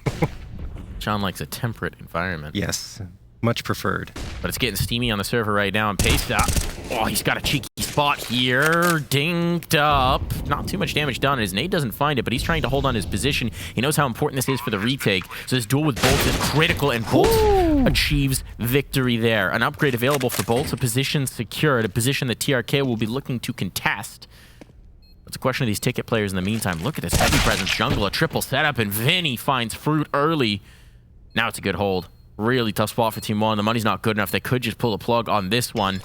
John likes a temperate environment. Yes. Much preferred. But it's getting steamy on the server right now, and Pesa, oh, he's got a cheeky spot here. Dinged up. Not too much damage done. His nade doesn't find it, but he's trying to hold on his position. He knows how important this is for the retake. So this duel with boltz is critical, and boltz achieves victory there. An upgrade available for boltz, a position secured, a position that TRK will be looking to contest. It's a question of these ticket players in the meantime. Look at this heavy presence jungle, a triple setup, and Vinny finds fruit early. Now it's a good hold. Really tough spot for TeamOne. The money's not good enough. They could just pull a plug on this one.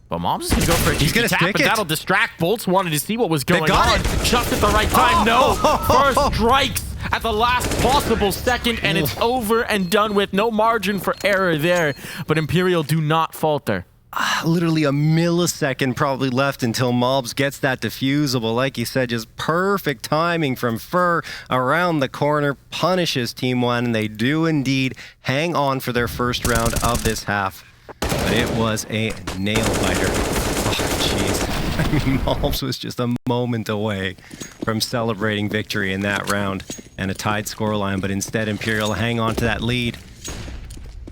But Mom's is going to go for a cheeky tap, but that'll distract. boltz wanted to see what was going on. Just at the right time. No. First strikes at the last possible second, and it's over and done with. No margin for error there. But Imperial do not falter. Literally a millisecond probably left until Mobs gets that defusable. Like you said, just perfect timing from Fur around the corner, punishes TeamOne, and they do indeed hang on for their first round of this half. But it was a nail-biter. Oh, jeez. I mean, Mobs was just a moment away from celebrating victory in that round and a tied scoreline, but instead Imperial hang on to that lead.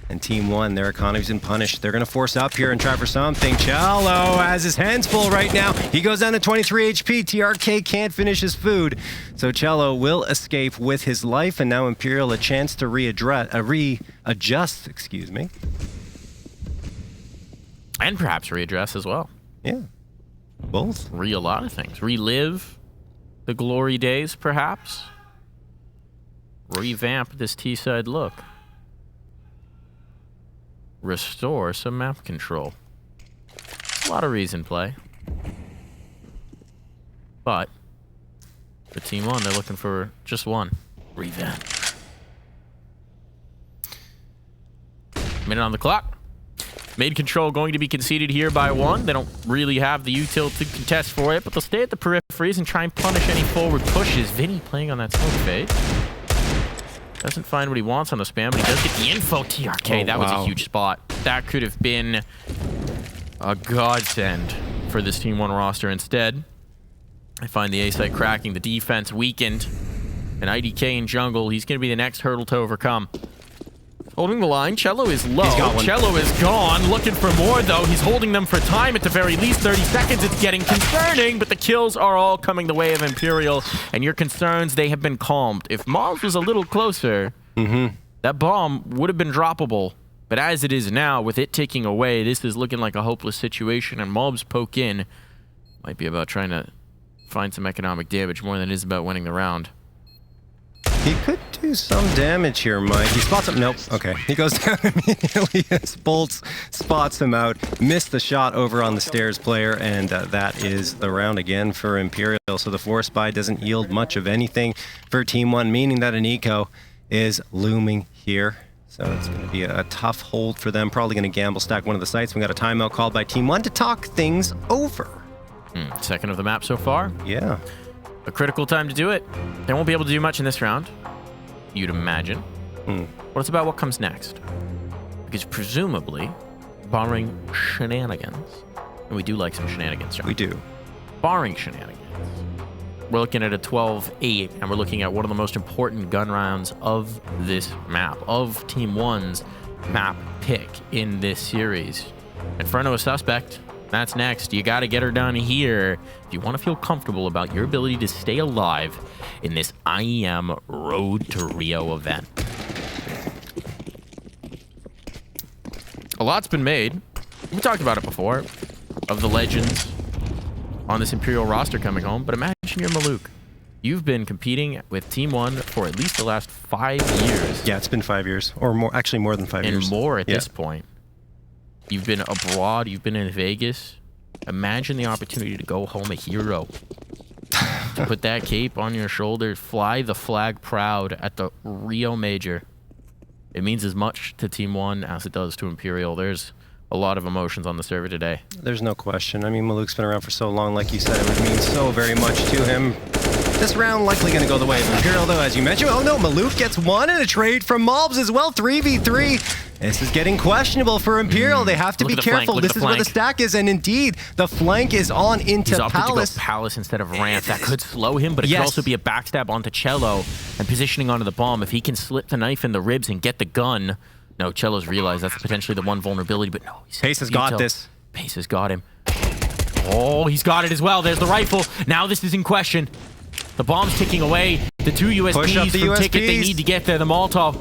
And TeamOne, their economy's been punished. They're going to force up here and try for something. Cello has his hands full right now. He goes down to 23 HP. TRK can't finish his food. So Cello will escape with his life. And now Imperial a chance to readjust, excuse me. And perhaps readdress as well. Yeah, both. A lot of things. Relive the glory days, perhaps. Revamp this T-side look. Restore some map control. A lot of reason play. But for TeamOne, they're looking for just one. Revamp. Minute on the clock. Mid control going to be conceded here by one. They don't really have the util to contest for it, but they'll stay at the peripheries and try and punish any forward pushes. Vinny playing on that smoke fade. Doesn't find what he wants on the spam, but he does get the info. TRK, that was a huge spot. That could have been a godsend for this TeamOne roster. Instead, I find the A site cracking, the defense weakened, and IDK in jungle. He's going to be the next hurdle to overcome. Holding the line. Cello is low. Cello is gone. Looking for more, though. He's holding them for time at the very least. 30 seconds. It's getting concerning, but the kills are all coming the way of Imperial, and your concerns, they have been calmed. If Mobs was a little closer, that bomb would have been droppable. But as it is now, with it ticking away, this is looking like a hopeless situation, and Mobs poke in. Might be about trying to find some economic damage more than it is about winning the round. He could do some damage here, Mike. He spots him. Nope. Okay. He goes down immediately as boltz spots him out. Missed the shot over on the stairs player, and that is the round again for Imperial. So the force buy doesn't yield much of anything for TeamOne, meaning that an eco is looming here. So it's going to be a tough hold for them. Probably going to gamble stack one of the sites. We got a timeout called by TeamOne to talk things over. Second of the map so far. Yeah. A critical time to do it. They won't be able to do much in this round, you'd imagine. But it's about what comes next. Because presumably, barring shenanigans, and we do like some shenanigans, John. We do. Barring shenanigans, we're looking at a 12-8, and we're looking at one of the most important gun rounds of this map, of TeamOne's map pick in this series. Inferno a suspect. That's next. You got to get her done here if you want to feel comfortable about your ability to stay alive in this IEM Road to Rio event. A lot's been made. We talked about it before, of the legends on this Imperial roster coming home, but imagine you're Maluk. You've been competing with TeamOne for at least the last 5 years. Yeah, it's been 5 years, or more. Actually, more than 5 years. And more at this point. You've been abroad. You've been in Vegas. Imagine the opportunity to go home a hero. To put that cape on your shoulders, fly the flag proud at the Rio Major. it means as much to TeamOne as it does to Imperial. There's a lot of emotions on the server today. There's no question. I mean, Maluk's been around for so long, like you said, it would mean so very much to him. This round likely going to go the way of Imperial, though, as you mentioned. Oh no, Maluk gets one in a trade from Mobs as well, 3v3. This is getting questionable for Imperial. They have to be careful. This is where the stack is, and indeed, the flank is on into He's opted Palace. to go Palace instead of Ramp. That could slow him, but it could also be a backstab onto Cello and positioning onto the bomb. If he can slip the knife in the ribs and get the gun. No, Cello's realized that's potentially the one vulnerability, but no. Pace has got this. Pace has got him. Oh, he's got it as well. There's the rifle. Now this is in question. The bomb's ticking away. The two USPs from Ticket, they need to get there. The Molotov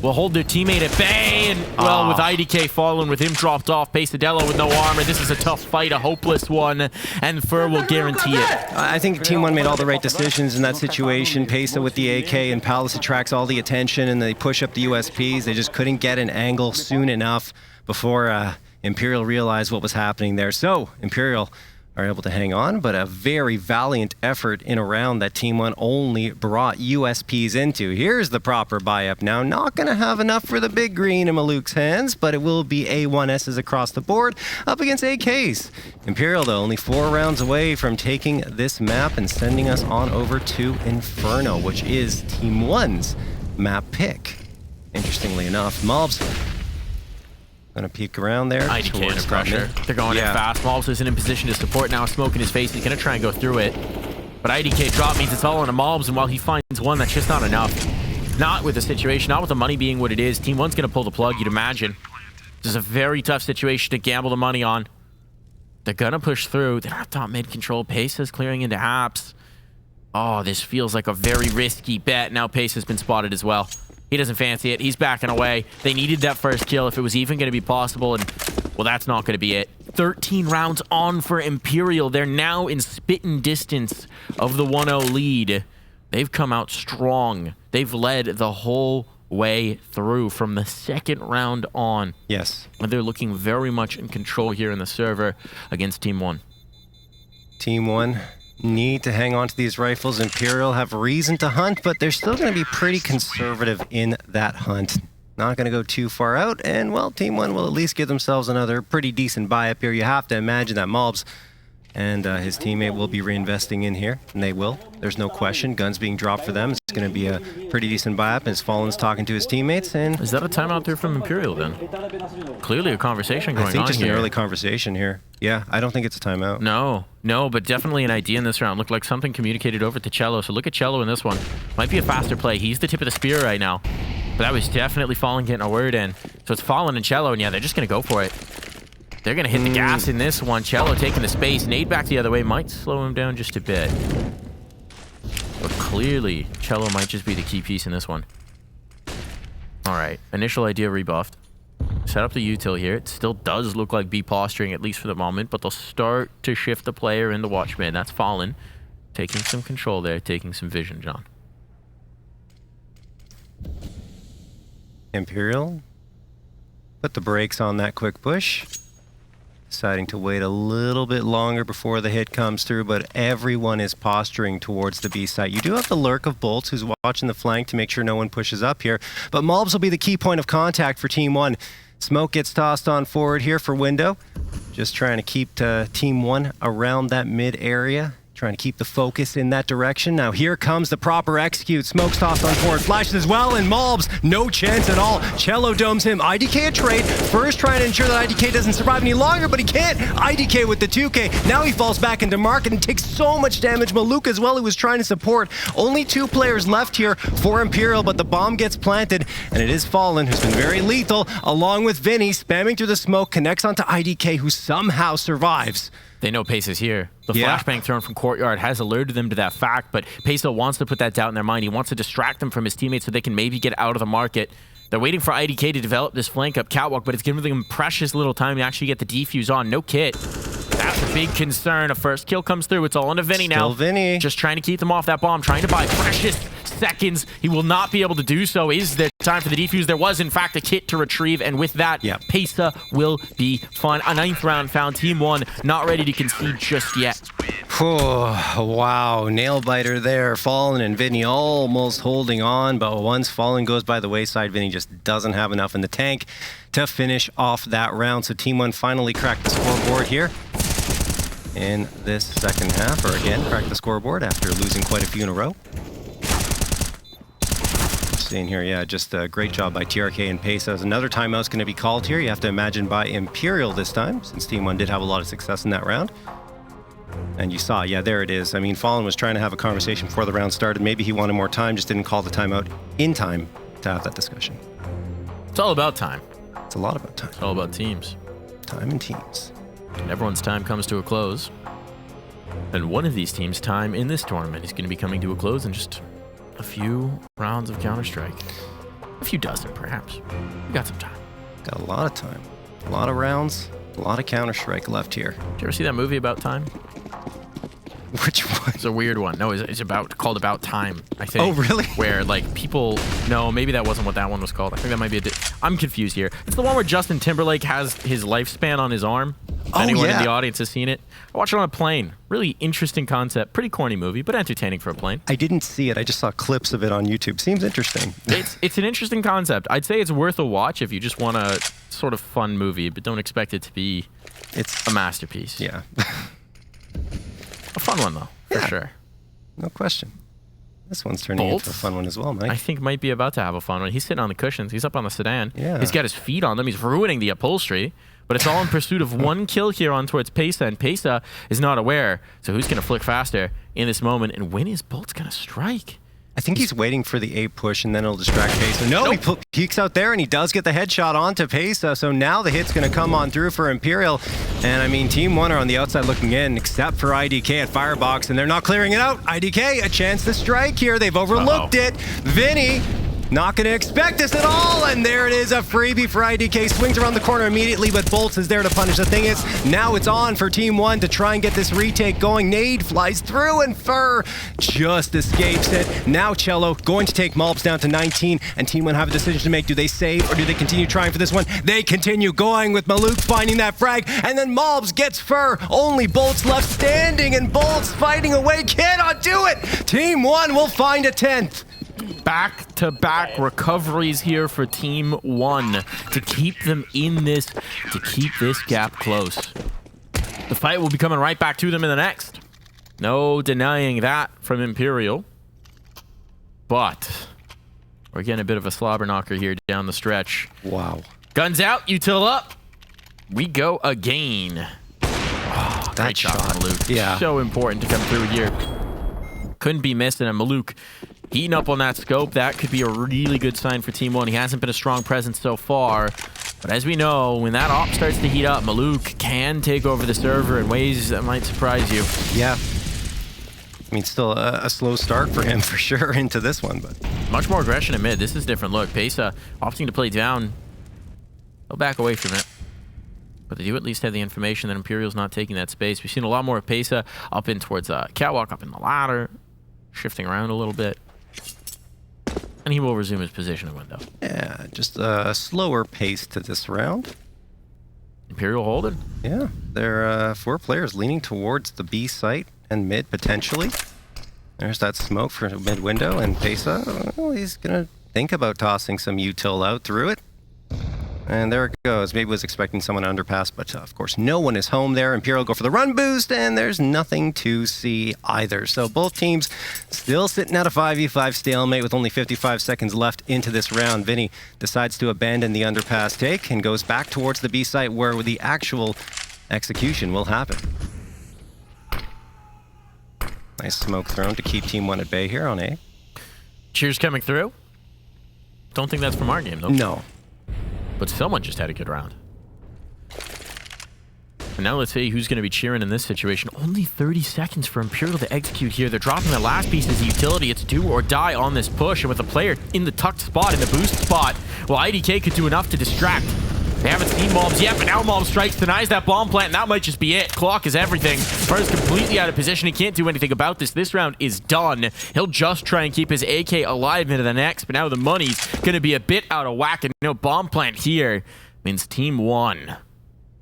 will hold their teammate at bay. And, well, with IDK falling, with him dropped off, Pesadelo with no armor. This is a tough fight, a hopeless one, and Fur will guarantee it. I think TeamOne made all the right decisions in that situation. Pesa with the AK, and Palace attracts all the attention, and they push up the USPs. They just couldn't get an angle soon enough before Imperial realized what was happening there. So, Imperial are able to hang on, but a very valiant effort in a round that TeamOne only brought USPs into. Here's the proper buy-up now. Not going to have enough for the big green in Maluk's hands, but it will be A1Ss across the board up against AKs. Imperial, though, only 4 rounds away from taking this map and sending us on over to Inferno, which is TeamOne's map pick. Interestingly enough, Mobs gonna peek around there. IDK under pressure. They're going in fast. Mobs isn't in position to support now. Smoke in his face. He's gonna try and go through it. But IDK drop means it's all on the Mobs, and while he finds one, that's just not enough. Not with the situation, not with the money being what it is. TeamOne's gonna pull the plug, you'd imagine. This is a very tough situation to gamble the money on. They're gonna push through. They don't have top mid control. Pace is clearing into apps. Oh, this feels like a very risky bet. Now Pace has been spotted as well. He doesn't fancy it. He's backing away. They needed that first kill if it was even going to be possible, and, well, that's not going to be it. 13 rounds on for Imperial. They're now in spitting distance of the 1-0 lead. They've come out strong. They've led the whole way through from the second round on. Yes. And they're looking very much in control here in the server against TeamOne. TeamOne need to hang on to these rifles. Imperial have reason to hunt, but they're still going to be pretty conservative in that hunt. Not going to go too far out, and, well, TeamOne will at least give themselves another pretty decent buy up here. You have to imagine that Mobs and his teammate will be reinvesting in here, and they will. There's no question. Guns being dropped for them. It's going to be a pretty decent buy up as Fallen's talking to his teammates. And is that a timeout there from Imperial then? Clearly a conversation going on here. I think just an early conversation here. Yeah, I don't think it's a timeout. No, but definitely an idea in this round. Looked like something communicated over to Cello. So look at Cello in this one. Might be a faster play. He's the tip of the spear right now. But that was definitely Fallen getting a word in. So it's Fallen and Cello, and yeah, they're just going to go for it. They're going to hit the gas in this one. Cello taking the space. Nade back the other way might slow him down just a bit. But clearly, Cello might just be the key piece in this one. All right, initial idea rebuffed. Set up the util here. It still does look like B posturing, at least for the moment, but they'll start to shift the player in the watchman. That's Fallen. Taking some control there, taking some vision, John. Imperial put the brakes on that quick push. Deciding to wait a little bit longer before the hit comes through, but everyone is posturing towards the B site. You do have the lurk of boltz, who's watching the flank to make sure no one pushes up here, but Mobs will be the key point of contact for TeamOne. Smoke gets tossed on forward here for window. Just trying to keep TeamOne around that mid area. Trying to keep the focus in that direction. Now here comes the proper execute. Smoke's tossed on forward, flashes as well, and Mobs, no chance at all. Cello domes him. IDK a trade. First trying to ensure that IDK doesn't survive any longer, but he can't. IDK with the 2K. Now he falls back into market and takes so much damage. Maluk as well, who was trying to support. Only 2 players left here for Imperial, but the bomb gets planted, and it is Fallen, who's been very lethal, along with Vinny, spamming through the smoke, connects onto IDK, who somehow survives. They know Pace is here. The flashbang thrown from Courtyard has alerted them to that fact, but Peso wants to put that doubt in their mind. He wants to distract them from his teammates so they can maybe get out of the market. They're waiting for IDK to develop this flank up catwalk, but it's giving them precious little time to actually get the defuse on. No kit. That's a big concern. A first kill comes through. It's all into Vinny now. Still Vinny. Just trying to keep them off that bomb, trying to buy precious seconds. He will not be able to do so. Is there time for the defuse? There was, in fact, a kit to retrieve, and with that, Pesa will be fine. A 9th round found. TeamOne not ready to concede just yet. Wow, nail biter there. Fallen and Vinny almost holding on, but once Fallen goes by the wayside, Vinny just doesn't have enough in the tank to finish off that round. So TeamOne finally cracked the scoreboard here in this second half, or again, cracked the scoreboard after losing quite a few in a row. Seeing here, yeah, just a great job by TRK and Pesadelo. Another timeout's going to be called here. You have to imagine by Imperial this time, since TeamOne did have a lot of success in that round. And you saw, yeah, there it is. I mean, Fallen was trying to have a conversation before the round started. Maybe he wanted more time, just didn't call the timeout in time to have that discussion. It's all about time. It's a lot about time. It's all about teams. Time and teams. And everyone's time comes to a close. And one of these teams' time in this tournament is going to be coming to a close in just a few rounds of Counter-Strike. A few dozen, perhaps. We got some time. Got a lot of time. A lot of rounds. A lot of Counter-Strike left here. Did you ever see that movie About Time? Which one? It's a weird one. No, it's called About Time, I think. Oh, really? Where, like, people... No, maybe that wasn't what that one was called. I think that might be I'm confused here. It's the one where Justin Timberlake has his lifespan on his arm. If anyone in the audience has seen it. I watched it on a plane. Really interesting concept. Pretty corny movie, but entertaining for a plane. I didn't see it. I just saw clips of it on YouTube. Seems interesting. It's an interesting concept. I'd say it's worth a watch if you just want a sort of fun movie, but don't expect it to be a masterpiece. Yeah. A fun one, though, for sure. No question. This one's turning into a fun one as well, Mike. I think might be about to have a fun one. He's sitting on the cushions. He's up on the sedan. Yeah. He's got his feet on them. He's ruining the upholstery. But it's all in pursuit of one kill here on towards Pesa, and Pesa is not aware. So who's going to flick faster in this moment? And when is boltz going to strike? I think he's waiting for the A push, and then it'll distract Pesa. No, nope. He peeks out there, and he does get the headshot onto Pesa. So now the hit's going to come on through for Imperial. And, I mean, TeamOne are on the outside looking in, except for IDK at Firebox, and they're not clearing it out. IDK, a chance to strike here. They've overlooked it. Vinny, not going to expect this at all, and there it is, a freebie for IDK. Swings around the corner immediately, but boltz is there to punish. The thing is, now it's on for TeamOne to try and get this retake going. Nade flies through, and Fur just escapes it. Now Cello going to take multikill down to 19, and TeamOne have a decision to make. Do they save, or do they continue trying for this one? They continue going with Maluk finding that frag, and then Mobs gets Fur. Only boltz left standing, and boltz fighting away. Cannot do it! TeamOne will find a 10th. Back-to-back recoveries here for TeamOne to keep them in this, to keep this gap close. The fight will be coming right back to them in the next. No denying that from Imperial. But we're getting a bit of a slobber knocker here down the stretch. Wow. Guns out, util up. We go again. Oh, that shot, Maluk. Yeah. So important to come through here. Couldn't be missed, and Maluk heating up on that scope. That could be a really good sign for TeamOne. He hasn't been a strong presence so far, but as we know, when that op starts to heat up, Maluk can take over the server in ways that might surprise you. Yeah. I mean, still a slow start for him for sure into this one, but much more aggression in mid. This is different. Look, Pesa opting to play down. They'll back away from it, but they do at least have the information that Imperial's not taking that space. We've seen a lot more of Pesa up in towards catwalk, up in the ladder, shifting around a little bit. And he will resume his positioning window. Yeah, just a slower pace to this round. Imperial holding. Yeah, there are 4 players leaning towards the B site and mid potentially. There's that smoke for mid window, and Pesa, well, he's gonna think about tossing some util out through it. And there it goes. Maybe was expecting someone to underpass, but of course no one is home there. Imperial go for the run boost, and there's nothing to see either. So both teams still sitting at a 5v5 stalemate with only 55 seconds left into this round. Vinny decides to abandon the underpass take and goes back towards the B site where the actual execution will happen. Nice smoke thrown to keep TeamOne at bay here on A. Cheers coming through. Don't think that's from our game, though. No. But someone just had a good round. And now let's see who's going to be cheering in this situation. Only 30 seconds for Imperial to execute here. They're dropping the last piece as a utility. It's do or die on this push. And with a player in the tucked spot, in the boost spot, well, IDK could do enough to distract. They haven't seen Mobs yet, but now Mob strikes, denies that bomb plant, and that might just be it. Clock is everything. Spurs completely out of position. He can't do anything about this. This round is done. He'll just try and keep his AK alive into the next, but now the money's going to be a bit out of whack, and bomb plant here means TeamOne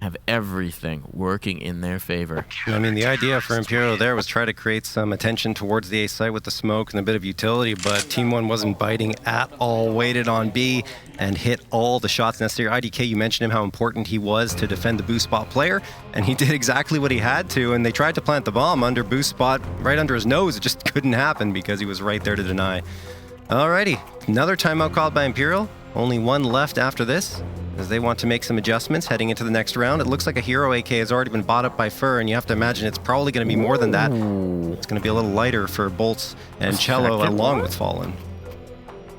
have everything working in their favor. I mean, the idea for Imperial there was try to create some attention towards the A site with the smoke and a bit of utility, but TeamOne wasn't biting at all, waited on B and hit all the shots necessary. IDK, you mentioned him, how important he was to defend the boost spot player, and he did exactly what he had to, and they tried to plant the bomb under boost spot right under his nose. It just couldn't happen because he was right there to deny. Alrighty, another timeout called by Imperial. Only one left after this, as they want to make some adjustments heading into the next round. It looks like a hero AK has already been bought up by Fur, and you have to imagine it's probably going to be more than that. It's going to be a little lighter for boltz and cello along with Fallen.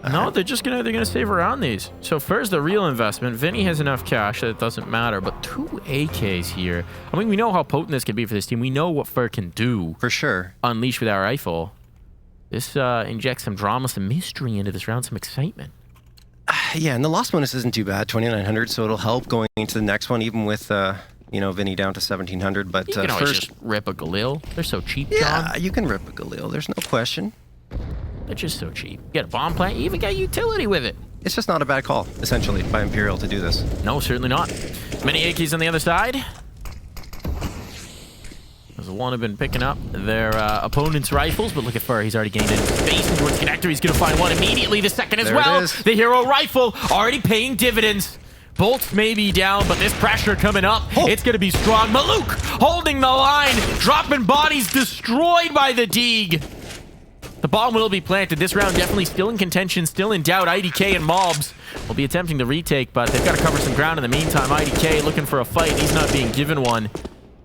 No, they're gonna save around these. So first, the real investment. Vinny has enough cash that it doesn't matter, but 2 AKs here. I mean, we know how potent this can be for this team. We know what Fur can do. For sure. Unleash with our rifle. This injects some drama, some mystery into this round, some excitement. Yeah, and the loss bonus isn't too bad, 2,900, so it'll help going into the next one, even with, Vinny down to 1,700. But you can always first, just rip a Galil. They're so cheap, yeah, John. you can rip a Galil. There's no question. They're just so cheap. You get a bomb plant, you even get utility with it. It's just not a bad call, essentially, by Imperial to do this. No, certainly not. Many AKs on the other side. There's one have been picking up their opponent's rifles, but look at Fur. He's already gained in space towards connector. He's going to find one immediately. The second as well. The hero rifle already paying dividends. boltz may be down, but this pressure coming up, it's going to be strong. Maluk holding the line, dropping bodies, destroyed by the Deeg. The bomb will be planted. This round definitely still in contention, still in doubt. IDK and mobs will be attempting to retake, but they've got to cover some ground in the meantime. IDK looking for a fight. He's not being given one.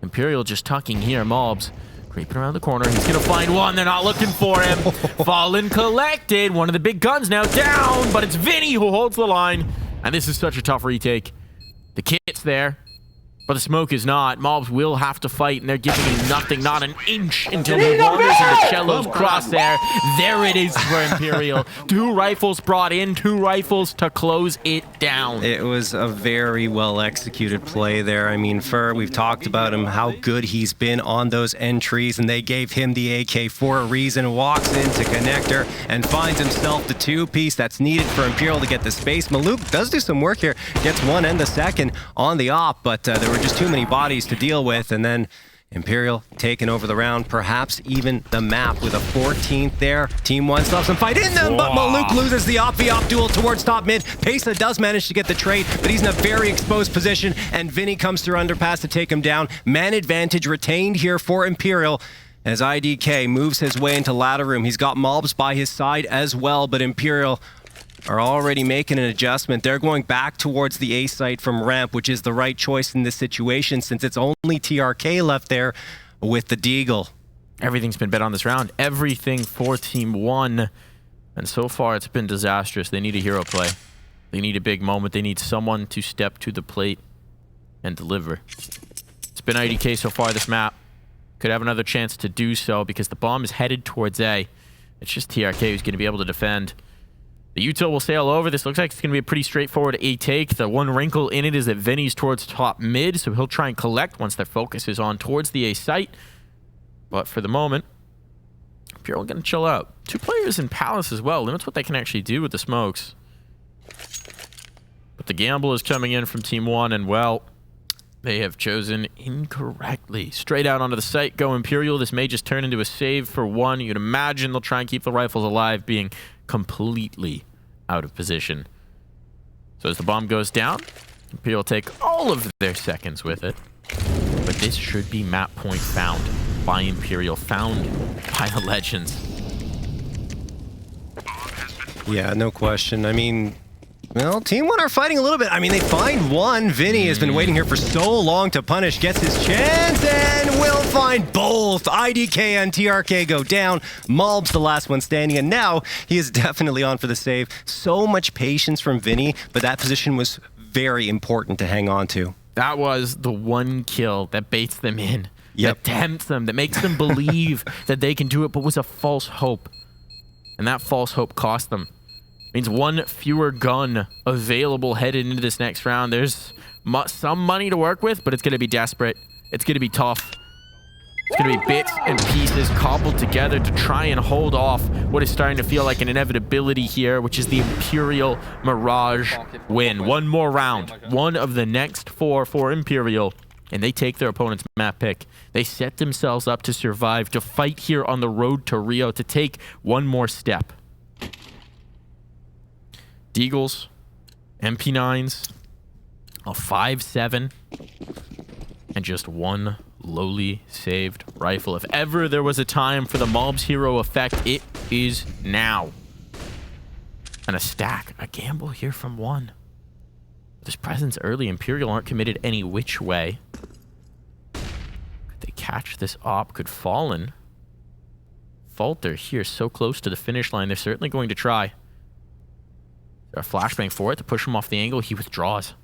Imperial just tucking here. Mobs creeping around the corner. He's going to find one. They're not looking for him. Fallen collected. One of the big guns now down, but it's Vinny who holds the line. And this is such a tough retake. The kit's there, but the smoke is not. Mobs will have to fight, and they're giving him nothing, not an inch, until he wanders into Cello's crosshair. There it is for Imperial. 2 rifles brought in, 2 rifles to close it down. It was a very well executed play there. I mean, Fur, we've talked about him, how good he's been on those entries, and they gave him the AK for a reason. Walks into connector and finds himself the 2-piece that's needed for Imperial to get the space. Maluk does do some work here, gets 1 and the second on the op, but there were just too many bodies to deal with, and then Imperial taking over the round, perhaps even the map with a 14th there. TeamOne still have some fight in them, but Maluk loses the op-v-op duel towards top mid. Pesa does manage to get the trade, but he's in a very exposed position, and Vinny comes through underpass to take him down. Man advantage retained here for Imperial as IDK moves his way into ladder room. He's got mobs by his side as well, but Imperial are already making an adjustment. They're going back towards the A site from ramp, which is the right choice in this situation since it's only TRK left there with the Deagle. Everything's been bet on this round. Everything for TeamOne. And so far, it's been disastrous. They need a hero play. They need a big moment. They need someone to step to the plate and deliver. It's been IDK so far this map. Could have another chance to do so because the bomb is headed towards A. It's just TRK who's going to be able to defend. The util will sail over. This looks like it's going to be a pretty straightforward A take. The one wrinkle in it is that Vinny's towards top mid, so he'll try and collect once their focus is on towards the A site. But for the moment, Imperial going to chill out. 2 players in Palace as well. Limits what they can actually do with the smokes. But the gamble is coming in from TeamOne, and well, they have chosen incorrectly. Straight out onto the site go Imperial. This may just turn into a save for 1. You'd imagine they'll try and keep the rifles alive, being completely out of position. So as the bomb goes down, Imperial take all of their seconds with it. But this should be map point found by Imperial, found by the Legends. Yeah, no question. I mean, well, TeamOne are fighting a little bit. I mean, they find one. Vinny has been waiting here for so long to punish, gets his chance, and will find both. IDK and TRK go down. Mob's the last one standing, and now he is definitely on for the save. So much patience from Vinny, but that position was very important to hang on to. That was the one kill that baits them in, Yep. that tempts them, that makes them believe that they can do it, but was a false hope. And that false hope cost them. Means 1 fewer gun available headed into this next round. There's some money to work with, but it's going to be desperate. It's going to be tough. It's going to be bits and pieces cobbled together to try and hold off what is starting to feel like an inevitability here, which is the Imperial Mirage win. One more round. One of the next 4 for Imperial. And they take their opponent's map pick. They set themselves up to survive, to fight here on the road to Rio, to take one more step. Deagles, MP9s, a 5.7, and just one lowly saved rifle. If ever there was a time for the mob's hero effect, it is now. And a stack, a gamble here from one. With his presence early, Imperial aren't committed any which way. Could they catch this op? Could Fallen falter here so close to the finish line? They're certainly going to try. A flashbang for it to push him off the angle. He withdraws.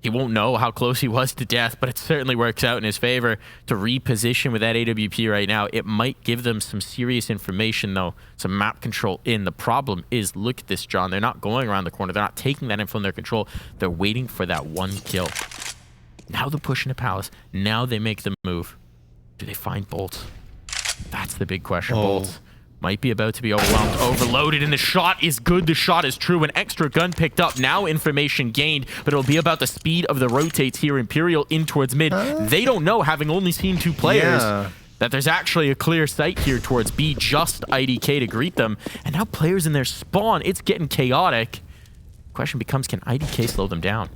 He won't know how close he was to death, but it certainly works out in his favor to reposition with that AWP right now. It might give them some serious information, though. Some map control in. The problem is, look at this, John. They're not going around the corner. They're not taking that info in their control. They're waiting for that one kill. Now they're pushing to Palace. Now they make the move. Do they find boltz? That's the big question. Boltz might be about to be overwhelmed, overloaded, and the shot is good. The shot is true. An extra gun picked up. Now information gained, but it'll be about the speed of the rotates here. Imperial in towards mid. They don't know, having only seen 2 players, that there's actually a clear sight here towards B. Just IDK to greet them. And now players in their spawn. It's getting chaotic. Question becomes, can IDK slow them down?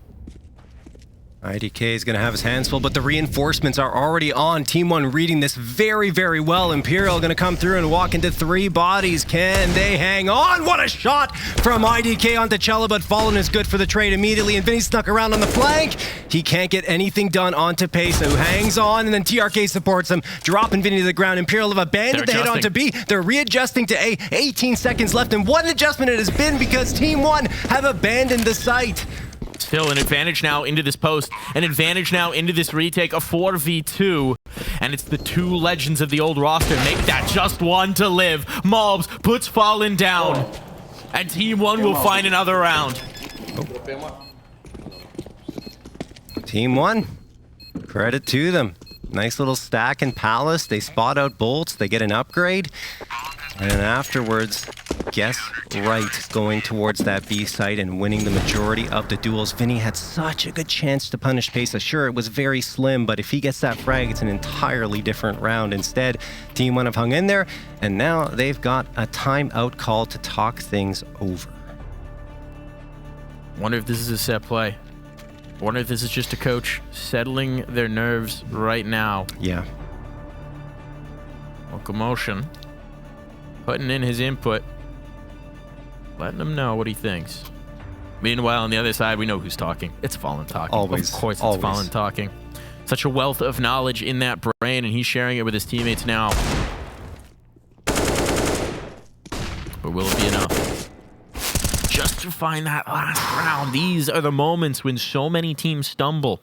IDK is going to have his hands full, but the reinforcements are already on. TeamOne reading this very, very well. Imperial going to come through and walk into 3 bodies. Can they hang on? What a shot from IDK onto Cella, but Fallen is good for the trade immediately, and Vinny snuck around on the flank. He can't get anything done onto Pesa, who hangs on, and then TRK supports him, dropping Vinny to the ground. Imperial have abandoned the hit onto B. They're readjusting to A. 18 seconds left, and what an adjustment it has been, because TeamOne have abandoned the site. Still an advantage now into this post, an advantage now into this retake, a 4v2, and it's the 2 legends of the old roster make that just one to live. Mobs puts Fallen down, and TeamOne will find another round. TeamOne, credit to them. Nice little stack in Palace. They spot out boltz, they get an upgrade, and afterwards, guess right, going towards that B site and winning the majority of the duels. Vinny had such a good chance to punish Pesa. Sure, it was very slim, but if he gets that frag, it's an entirely different round. Instead, TeamOne have hung in there, and now they've got a timeout call to talk things over. Wonder if this is a set play. Wonder if this is just a coach settling their nerves right now. Yeah. Locomotion. Putting in his input. Letting him know what he thinks. Meanwhile, on the other side, we know who's talking. It's Fallen talking. Always. Of course it's Fallen talking. Such a wealth of knowledge in that brain, and he's sharing it with his teammates now. But will it be enough? Just to find that last round. These are the moments when so many teams stumble.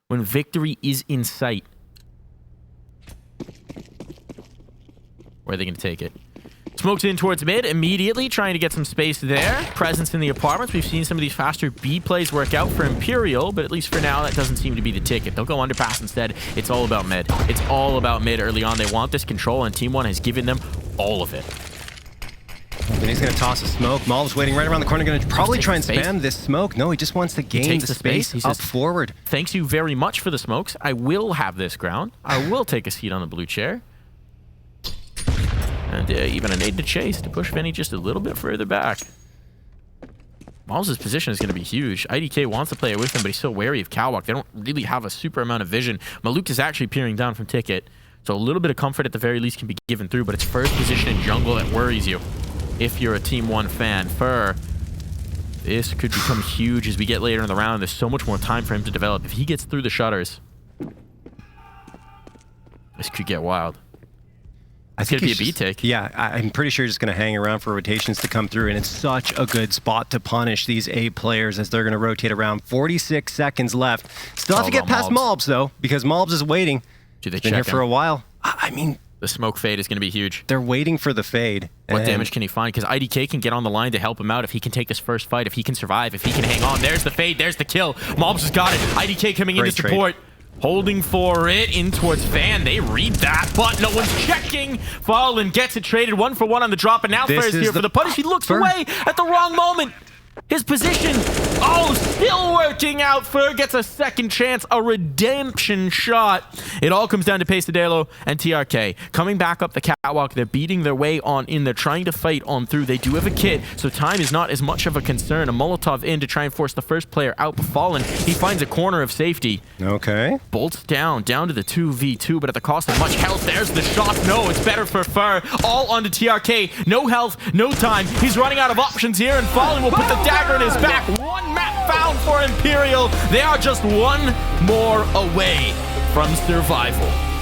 When victory is in sight. Where are they going to take it? Smokes in towards mid immediately, trying to get some space there. Presence in the apartments. We've seen some of these faster B plays work out for Imperial, but at least for now, that doesn't seem to be the ticket. They'll go underpass instead. It's all about mid. It's all about mid early on. They want this control, and TeamOne has given them all of it. And he's going to toss a smoke. Maul's waiting right around the corner, going to probably try and spam this smoke. No, he just wants to gain the space He up says, forward. Thanks you very much for the smokes. I will have this ground. I will take a seat on the blue chair. And even a nade to chase to push Vinny just a little bit further back. Maul's position is going to be huge. IDK wants to play it with him, but he's so wary of Cowalk. They don't really have a super amount of vision. Maluk is actually peering down from Ticket, so a little bit of comfort at the very least can be given through, but it's first position in jungle that worries you. If you're a TeamOne fan, this could become huge as we get later in the round. There's so much more time for him to develop. If he gets through the shutters, this could get wild. It's going to be a B take. Yeah, I'm pretty sure he's just going to hang around for rotations to come through, and it's such a good spot to punish these 8 players as they're going to rotate around. 46 seconds left. Still have to get past Mobs, though, because Mobs is waiting. Do they He's been here for a while. I mean, the smoke fade is going to be huge. They're waiting for the fade. What damage can he find? Because IDK can get on the line to help him out if he can take this first fight, if he can survive, if he can hang on. There's the fade, there's the kill. Mobs has got it. IDK coming in to support. Holding for it in towards Fan. They read that, but no one's checking. Fallen gets it traded 1-for-1 on the drop, and now Fair's here for the punish. He looks away at the wrong moment. His position, still working out. Fer gets a second chance, a redemption shot. It all comes down to Pesadelo and TRK. Coming back up the catwalk, they're beating their way on in. They're trying to fight on through. They do have a kit, so time is not as much of a concern. A Molotov in to try and force the first player out, but Fallen, he finds a corner of safety. Okay. Bolts down to the 2v2, but at the cost of much health. There's the shot. No, it's better for Fer. All onto TRK. No health, no time. He's running out of options here, and Fallen will put the dagger in his back. One map found for Imperial. They are just one more away from survival.